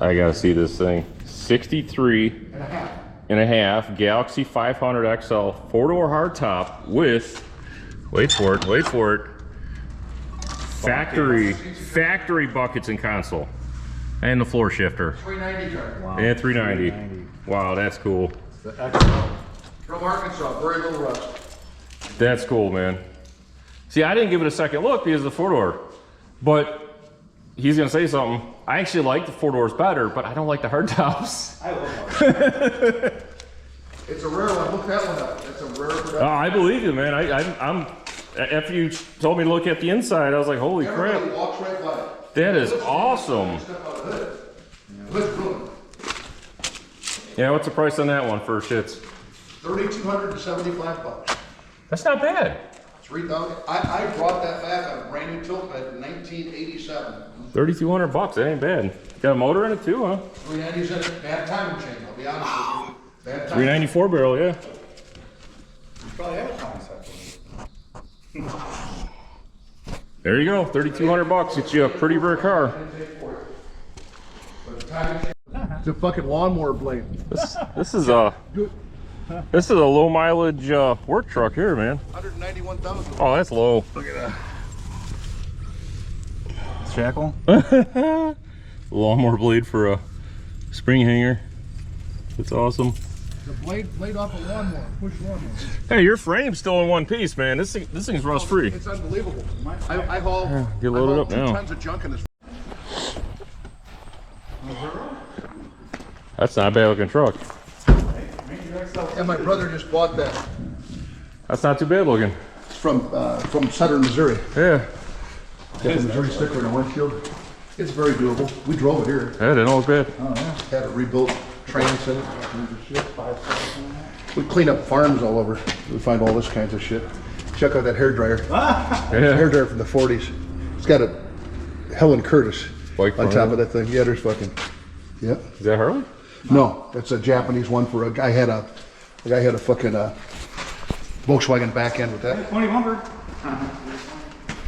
I gotta see this thing. 63 and a half Galaxy 500 XL 4-door hardtop with, wait for it, factory buckets and console, and the floor shifter. 390 car. Wow. And 390. Wow, that's cool. The XL. From Arkansas, very little rust. That's cool, man. See, I didn't give it a second look because of the 4-door, but he's gonna say something. I actually like the 4-doors better, but I don't like the hardtops. I love hardtops. It's a rare one. Look that one up. That's a rare production. I believe you, man. I'm. After you told me to look at the inside, I was like, holy crap. Everybody walks right by it. That is awesome. Step out of the hood. Hood's ruined. Yeah, what's the price on that one for shits? $3,275. That's not bad. 3,000. I brought that back on a brand new tilt bed in 1987. $3,200. That ain't bad. Got a motor in it too, huh? 390's in it. Bad timing chain. I'll be honest with you. Bad timing. 394 barrel, yeah. You probably have a concept. There you go. $3,200 gets you a pretty rare car. It's a fucking lawnmower blade. This is a low mileage work truck here, man. 191,000. Oh, that's low. Look at that. Shackle? Lawnmower blade for a spring hanger. That's awesome. The blade off a lawnmower, push lawnmower. Hey, your frame's still in one piece, man. This thing's rust free. It's unbelievable. I haul, Get loaded up 2 now. tons of junk in this. That's not a bad looking truck. And my brother just bought that. That's not too bad looking. It's from Southern Missouri. Yeah. Got the Missouri sticker in the windshield. It's very doable. We drove it here. Yeah, didn't look bad. Oh yeah. Had it rebuilt, trains in it. We clean up farms all over. We find all this kinds of shit. Check out that hairdryer. Yeah. Hairdryer from the 40s. It's got a Helen Curtis Bike on front top end. of that thing. Yeah, there's fucking. Yeah. Is that Harley? No, that's a Japanese one for a guy had a fucking Volkswagen back end with that. 20 bumper.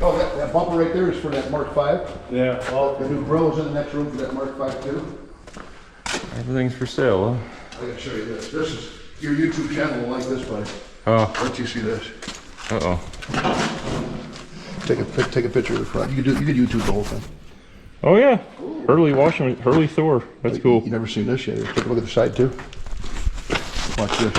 Oh, that bumper right there is for that Mark V. Yeah, well, The new grill is in the next room for that Mark V too. Everything's for sale, I gotta show you this. This is your YouTube channel will like this, buddy. huh? Oh, Let you see this. uh-oh. Take a picture of the front. You could YouTube the whole thing. Oh, yeah. Hurley Thor. That's cool. You never seen this yet. Take a look at the side too. Watch this.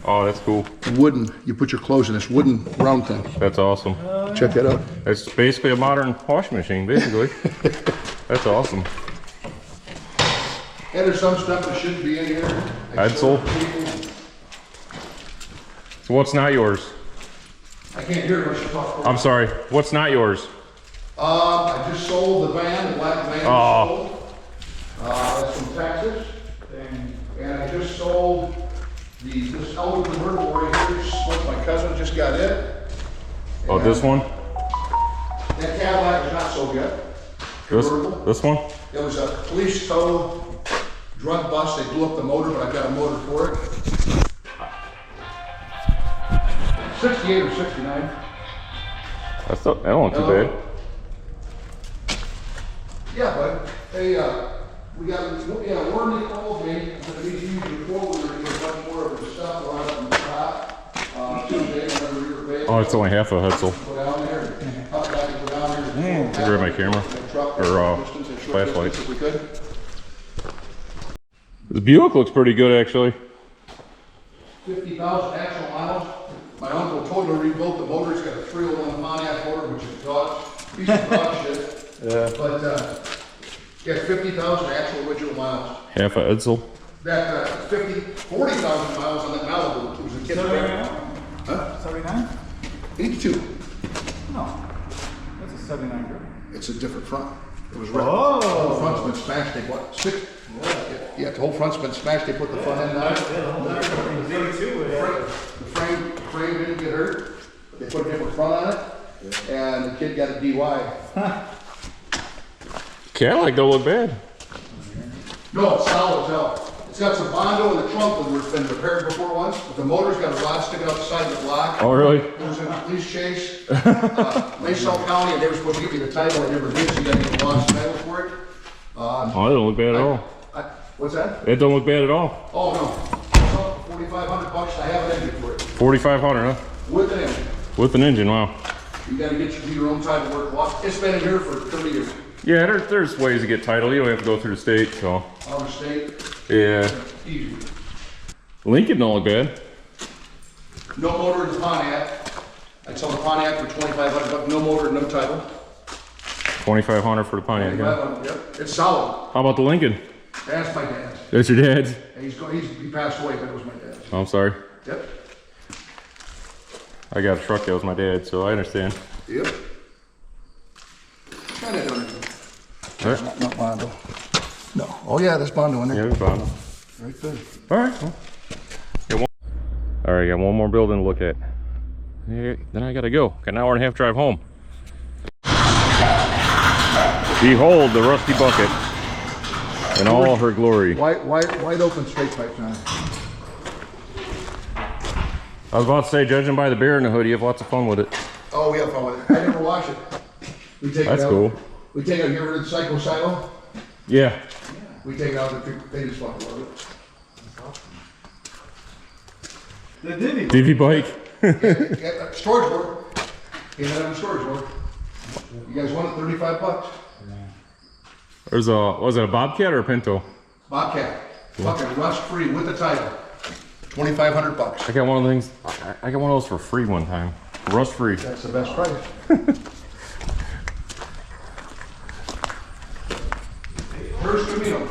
Oh, that's cool. Wooden. You put your clothes in this wooden round thing. That's awesome. Check that out. It's basically a modern washing machine, basically. That's awesome. And there's some stuff that shouldn't be in here. Edsel. So what's not yours? I can't hear much talk. I'm sorry. What's not yours? I just sold the van, the black van. Oh. That's from Texas. And I just sold this elder convertible right here. What my cousin just got it. Oh, this one? That Cadillac is not sold yet. Convertible. This one? It was a police tow drug bust. They blew up the motor, but I've got a motor for it. 68 or 69. That don't look too bad. Yeah, but they, we got, Warren called me, and said, "These use your forward, and get much more of the stuff around from the top." Tuesday, whenever you were available. Oh, it's only half a Hetzel. Go down there, up back and go down there. Grab my camera. Or, flashlight. If we could. The Buick looks pretty good, actually. 50,000 actual miles. My uncle totally rebuilt the motor. He's got a 301 Pontiac motor, which is dog, piece of dog shit. yeah. But, yeah, 50,000 actual original miles. Half a Edsel. That 40,000 miles on that Malibu. It was a kid. 79? Huh? 79? 82. No. That's a 79 girl. It's a different front. It was red. Oh. The whole front's been smashed. They what? 6. Yeah, the whole front's been smashed. They put the front end on it. Yeah, the whole 32 with The frame frame didn't get hurt, but they put a different front on it, and the kid got a DUI. Cadillac don't look bad. No, it's solid as hell. It's got some Bondo in the trunk that was been repaired before once, but the motor's got a rod sticking out the side of the block. Oh, really? It was in a police chase, Maysville County, and they were supposed to give me the title, I never did, so you gotta get a lost title for it. Oh, that don't look bad at all. What's that? It don't look bad at all. Oh, no. $4,500, I have an engine for it. 4,500, huh? With an engine. With an engine, wow. You gotta get your own title work. Well, it's been in here for 30 years. Yeah, there's ways to get title. You don't have to go through the state, so. Out of state. Yeah. Easy. Lincoln don't look bad. No motor in the Pontiac. I sell the Pontiac for $2,500, no motor, no title. 2,500 for the Pontiac. Yeah. Yep, it's solid. How about the Lincoln? That's my dad's. That's your dad's? And he passed away, but it was my dad's. Oh, I'm sorry. Yep. I got a truck that was my dad's, so I understand. Yep. Kind of done it. All right. Not Bondo. No. Oh yeah, that's Bondo in there. Yeah, it's fine. Right good. All right. Well, all right, got one more building to look at. Yeah, then I gotta go. Got an hour and a half drive home. Behold the rusty bucket in all her glory. Wide open straight pipes on it. I was about to say, judging by the bear in the hood, you have lots of fun with it. Oh, we have fun with it. I never wash it. We take That's it out. cool. We take it out, get rid of the psycho silo. Yeah. We take it out, they just fucking love it. The Divvy. Divvy bike. Yeah, storage board. Came out of the storage board. You guys want it? $35. There's a, was it a Bobcat or a Pinto? Bobcat. Fucking rust free with the title. $2,500. I got one of the things, I got one of those for free one time. Rust free. That's the best price. Here's Camino.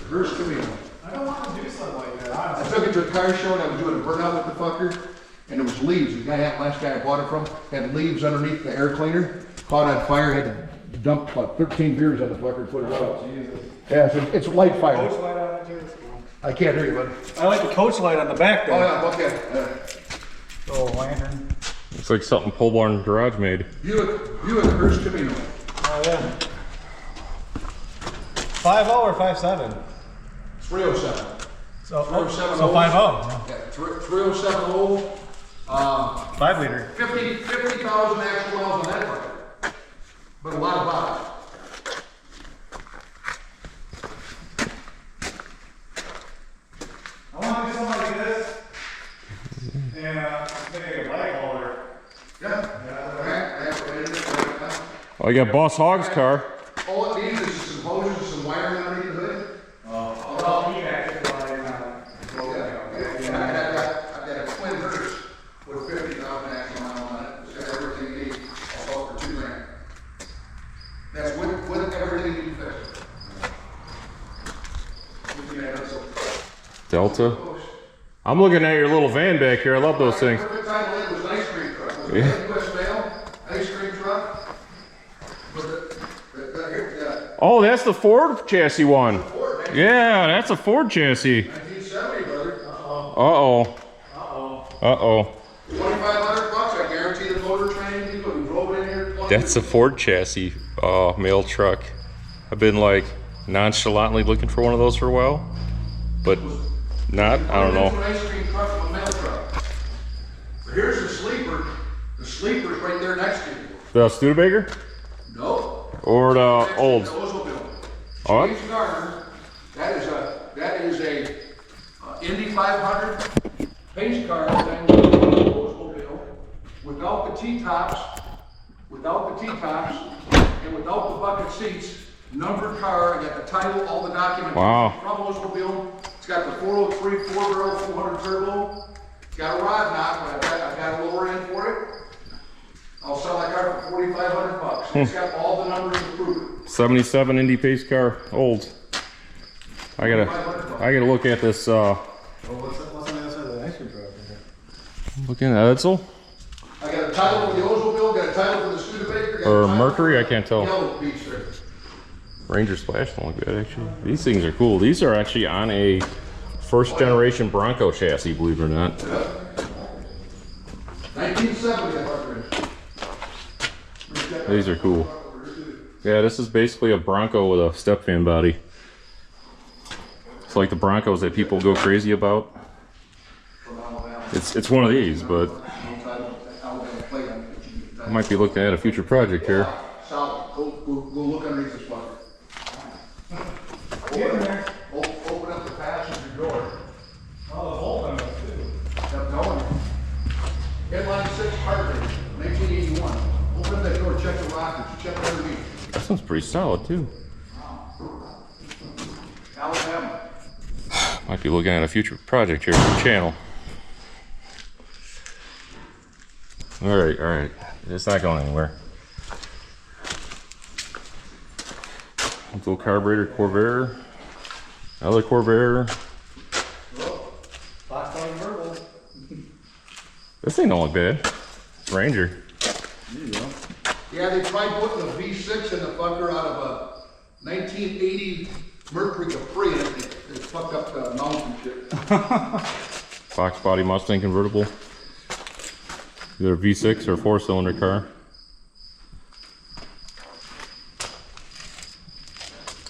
Here's Camino. I don't want to do something like that, I honestly. took it to a car show and I was doing a burnout with the fucker, and there was leaves. The last guy I bought it from, had leaves underneath the air cleaner, caught on fire, had to dump about 13 beers on the fucker and put it out. Jesus. Yeah, it's light fire. Coach light on it too? That's cool. I can't hear you, buddy. I like the coach light on the back Oh there. yeah, okay. Little lantern. Looks like something Pole Barn Garage made. Buick, Hearst Camino. Oh yeah. 5.0 or 5.7? 307. So 307 so 5.0. Yeah, 307 old. 5 liter. 50,000 actual miles on that fucker. But a lot of miles. I want to do something like this. And maybe a bike holder. Yeah. Okay. Oh, you got Boss Hogg's car. All it needs is some hoses, some wiring underneath the hood. Well, he actually wanted Oh, yeah. I've got a twin Hearst with 50,000 actual miles on it. It's got everything you need. I'll sell it for $2,000. That's with everything you fix. Delta. I'm looking at your little van back here. I love those things. Perfect title, it was an ice cream truck. It was a US mail, ice cream truck. Oh, that's the Ford chassis one. Ford, man. Yeah, that's a Ford chassis. 1970, brother. Uh-oh. Uh-oh. $2,500, I guarantee the motor training people who drove in here. That's a Ford chassis mail truck. I've been like nonchalantly looking for one of those for a while, but not, I don't know. An ice cream truck from a mail truck. But here's the sleeper. The sleeper's right there next to you. The Studebaker No. or the old? The Oldsmobile. Oh, James Garner. That is a Indy 500 pace car thing. Oldsmobile. Without the T-tops, and without the bucket seats. Numbered car, I got the title, all the documents. Wow. From Oldsmobile. It's got the 403 4-barrel 400 turbo. It's got a rod knock, but I've got a lower end for it. I'll sell that car for $4,500. It's got all the numbers to prove it. 77 Indy pace car, old. I gotta look at this. What's on the other side of the ice cream truck? Looking at Edsel I got a title for the Oldsmobile, got a title for the Studebaker. got a or title Mercury. I for can't the tell. Yellow piece there. Ranger Splash don't look good actually. These things are cool. These are actually on a first generation Bronco chassis, believe it or not. 1970, I thought. These are cool. Yeah, this is basically a Bronco with a step fan body. It's like the Broncos that people go crazy about. It's one of these, but I might be looking at a future project here. Salvage. Go look underneath this bucket. Open up the passenger door. Oh, the whole thing too. Kept going. Headline 6, heart rate, 1981. Open up that door, check the rockets, check underneath. That sounds pretty solid too. Alabama. Might be looking at a future project here for the channel. All right. It's not going anywhere. Little carburetor Corvair. Another Corvair. This ain't all bad. Ranger. Yeah, they tried putting a V6 in the fucker out of a 1980 Mercury Capri, and it fucked up the mount and shit. Fox body Mustang convertible. Either a V6 or a 4-cylinder car.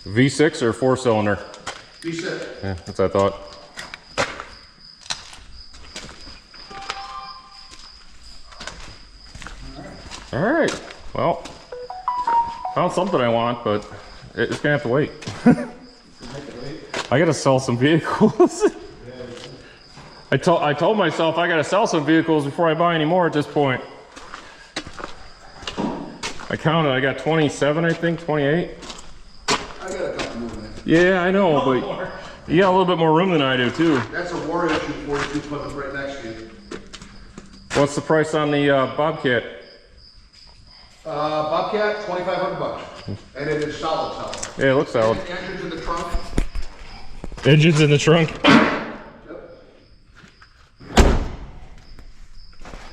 V6 or 4-cylinder? V6. Yeah, that's what I thought. All right. Well, found something I want, but it's gonna have to wait. I gotta sell some vehicles. I told myself I gotta sell some vehicles before I buy any more at this point. I counted, I got 27, I think, 28. I got a couple more, man. Yeah, I know, but you got a little bit more room than I do too. That's a war issue for you, put right next to you. What's the price on the Bobcat? Bobcat, 2,500 bucks. And it is solid. Yeah, it looks solid. Engine's in the trunk. Engine's in the trunk. Yep.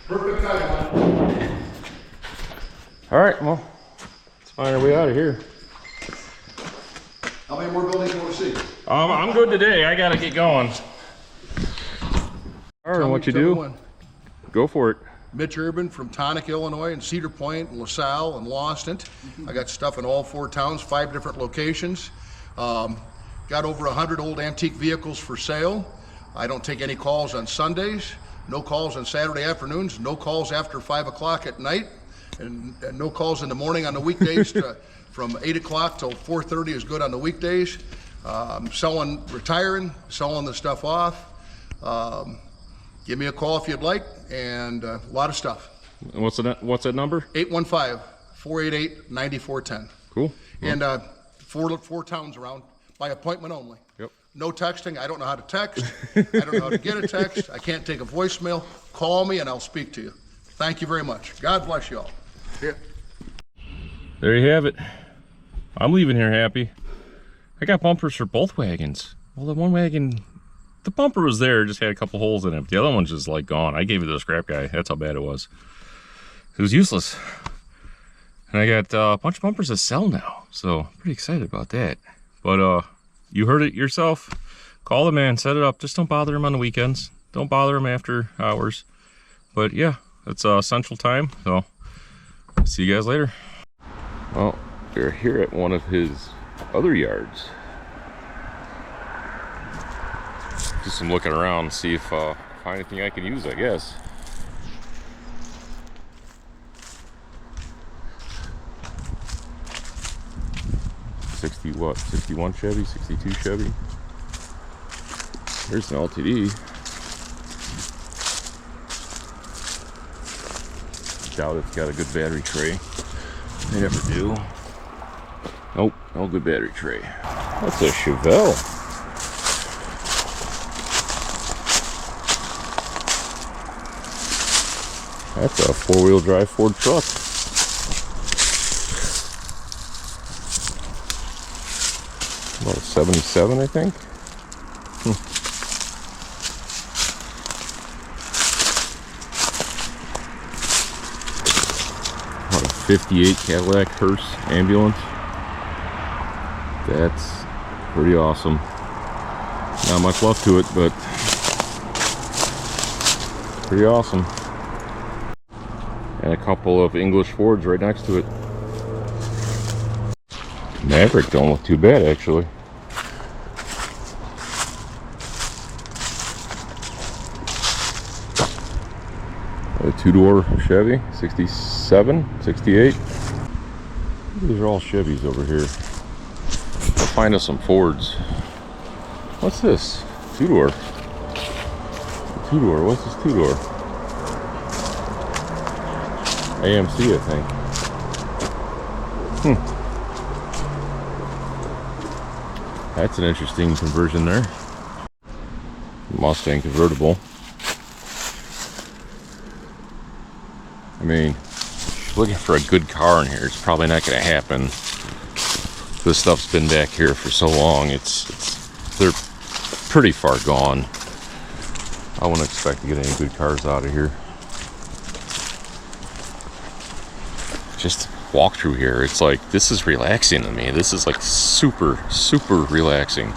Perfect timeline. All right, well, let's find our way out of here. How many more buildings you want to see? I'm good today. I gotta get going. All right, what you do? Go for it. Mitch Urban from Tonic, Illinois, and Cedar Point, and LaSalle, and Lawston. I got stuff in all 4 towns, 5 different locations. Got over 100 old antique vehicles for sale. I don't take any calls on Sundays, no calls on Saturday afternoons, no calls after 5 o'clock at night, and no calls in the morning on the weekdays. From 8 o'clock till 4:30 is good on the weekdays. Retiring, selling the stuff off. Give me a call if you'd like, and a lot of stuff. And what's that number? 815-488-9410. Cool. And 4 towns around, by appointment only. Yep. No texting. I don't know how to text. I don't know how to get a text. I can't take a voicemail. Call me and I'll speak to you. Thank you very much. God bless you all. Yeah. There you have it. I'm leaving here happy. I got bumpers for both wagons. Well, the one wagon, the bumper was there, just had a couple holes in it. But the other one's just like gone. I gave it to the scrap guy. That's how bad it was. It was useless. And I got a bunch of bumpers to sell now. So pretty excited about that. But you heard it yourself. Call the man, set it up. Just don't bother him on the weekends. Don't bother him after hours. But yeah, it's Central Time. So see you guys later. Well, we're here at one of his other yards. Just some looking around, see if I find anything I can use, I guess. What? 61 Chevy, 62 Chevy. Here's an LTD. Doubt it's got a good battery tray. They never do. Nope, no good battery tray. That's a Chevelle. That's a 4-wheel drive Ford truck. About a 77, I think. About a 58 Cadillac hearse ambulance. That's pretty awesome. Not much left to it, but pretty awesome. and a couple of English Fords right next to it. Maverick don't look too bad, actually. A two-door Chevy, 67, 68. These are all Chevys over here. We'll find us some Fords. What's this? Two-door. Two-door, what's this two-door? AMC, I think. That's an interesting conversion there. Mustang convertible. I mean, if you're looking for a good car in here, it's probably not going to happen. This stuff's been back here for so long. They're pretty far gone. I wouldn't expect to get any good cars out of here. Just walk through here. It's like, this is relaxing to me. This is like super, super relaxing.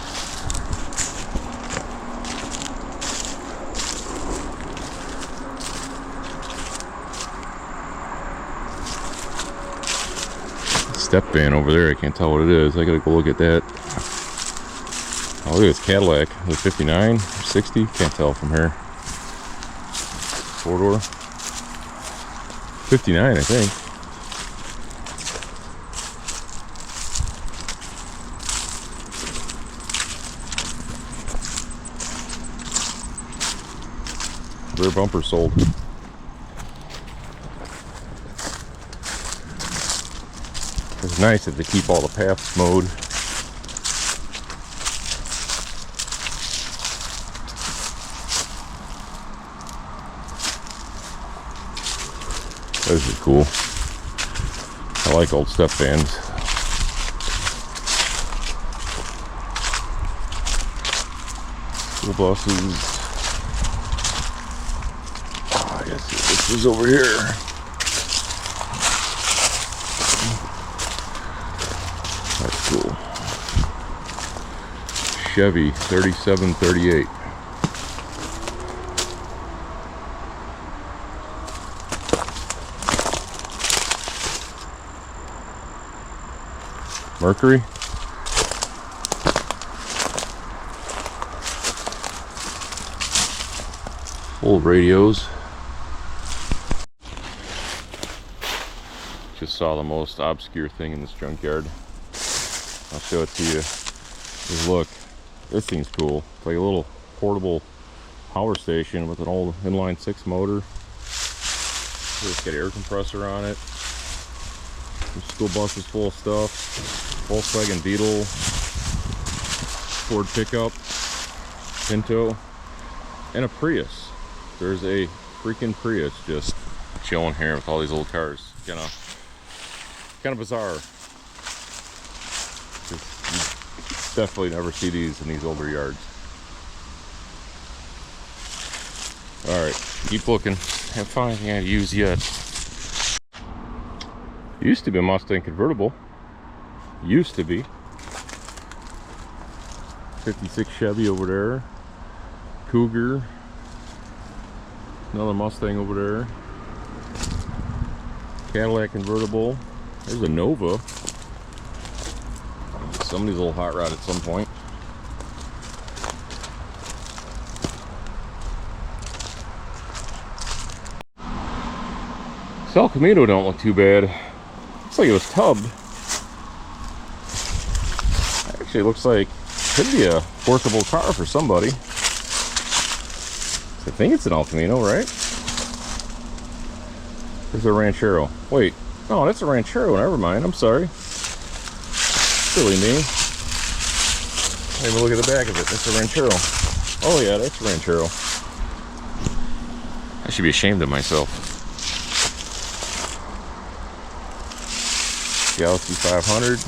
Step van over there, I can't tell what it is. I gotta go look at that. Oh, look, it's Cadillac. Is it 59 or 60? Can't tell from here. Four door. 59, I think. Rear bumper sold. It's nice that they keep all the paths mowed. Those are cool. I like old step vans. School buses. I guess this was over here. That's cool. Chevy 3738. Mercury. Old radios. Just saw the most obscure thing in this junkyard. I'll show it to you. Just look, this thing's cool. It's like a little portable power station with an old inline 6 motor. It's got an air compressor on it. The school bus is full of stuff. Volkswagen Beetle, Ford pickup, Pinto, and a Prius. There's a freaking Prius just chilling here with all these old cars. Kind of bizarre. You definitely never see these in these older yards. All right, keep looking. Haven't found anything I'd use yet. Used to be a Mustang convertible. Used to be. 56 Chevy over there. Cougar. Another Mustang over there. Cadillac convertible. There's a Nova. Somebody's a little hot rod at some point. El Camino don't look too bad. Looks like it was tubbed. Actually, looks like it could be a workable car for somebody. I think it's an El Camino, right? There's a Ranchero. Wait, oh, that's a Ranchero. Never mind. I'm sorry. Silly me. Let me look at the back of it. That's a Ranchero. Oh yeah, that's a Ranchero. I should be ashamed of myself. Galaxy 500.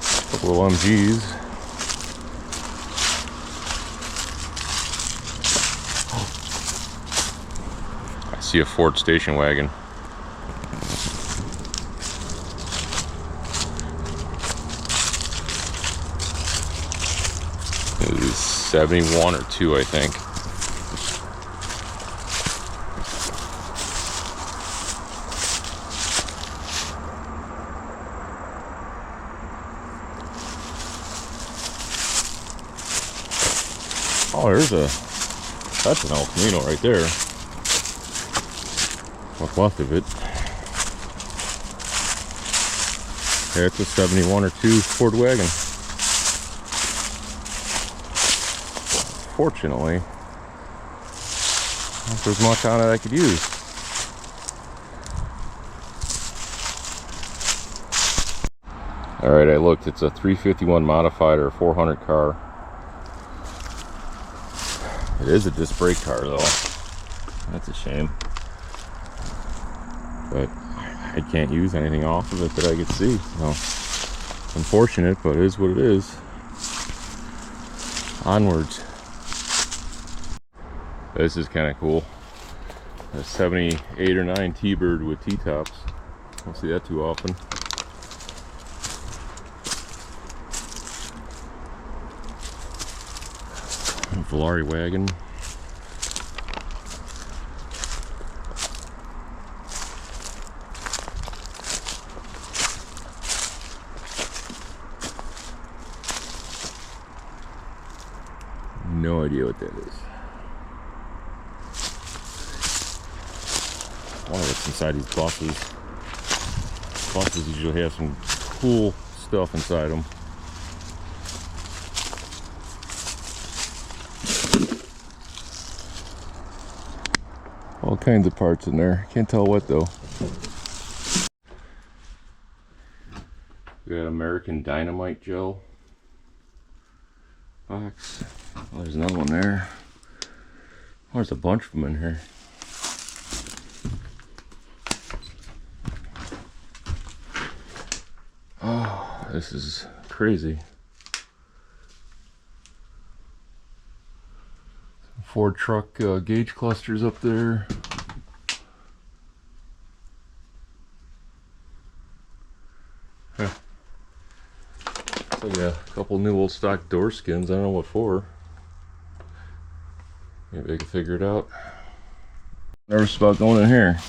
A couple of MGs. I see a Ford station wagon. It is 71 or 2, I think. Oh, that's an El Camino right there. What's left of it. Yeah, it's a 71 or 2 Ford wagon. Fortunately, not there's much on it I could use. Alright, I looked. It's a 351 modified or 400 car. It is a disc brake car though. That's a shame. But I can't use anything off of it that I could see. So, unfortunate, but it is what it is. Onwards. This is kind of cool. A 78 or 9 T-Bird with T-tops. Don't see that too often. Volare wagon. No idea what that is. I wonder what's inside these buses. Buses usually have some cool stuff inside them. All kinds of parts in there. Can't tell what though. We got American Dynamite gel box. Oh, there's another one there. Oh, there's a bunch of them in here. Oh, this is crazy. Ford truck gauge clusters up there. Huh. So yeah, a couple new old stock door skins. I don't know what for. Maybe I can figure it out. Nervous about going in here.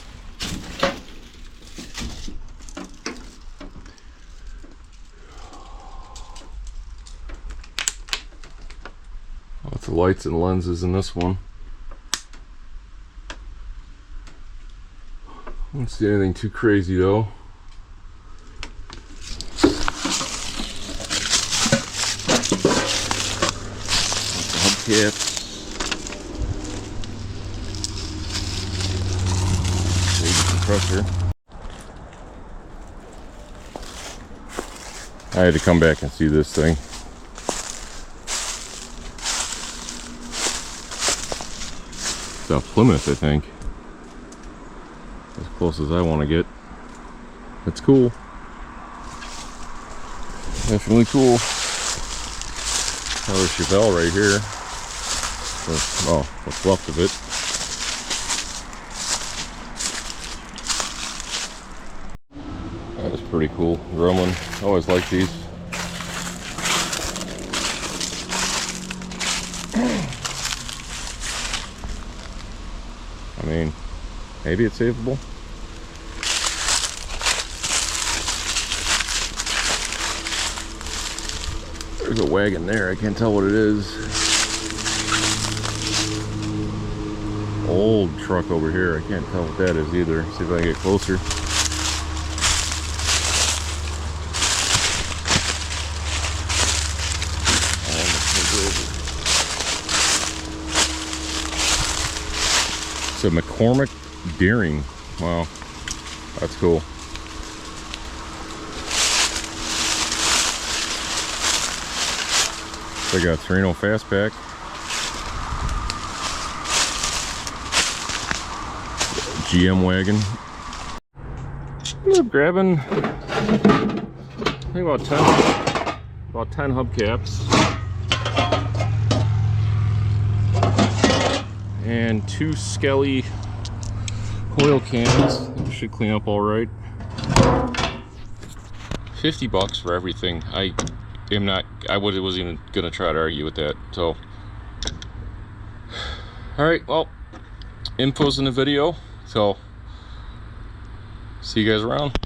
Lots of lights and lenses in this one. I don't see anything too crazy though. Hubcaps. Compressor. I had to come back and see this thing. It's a Plymouth, I think. As close as I want to get. It's cool. Definitely cool. Another Chevelle right here. Oh, what's left of it. That is pretty cool. Gremlin. I always like these. I mean, maybe it's savable. There's a wagon there. I can't tell what it is. Old truck over here. I can't tell what that is either. See if I can get closer. It's a McCormick Deering. Wow, that's cool. They got Torino Fastback. GM wagon. Ended up grabbing, I think about 10 hubcaps. And 2 Skelly oil cans. Should clean up all right. $50 for everything. I wasn't even gonna try to argue with that. So, all right. Well, info's in the video. So, see you guys around.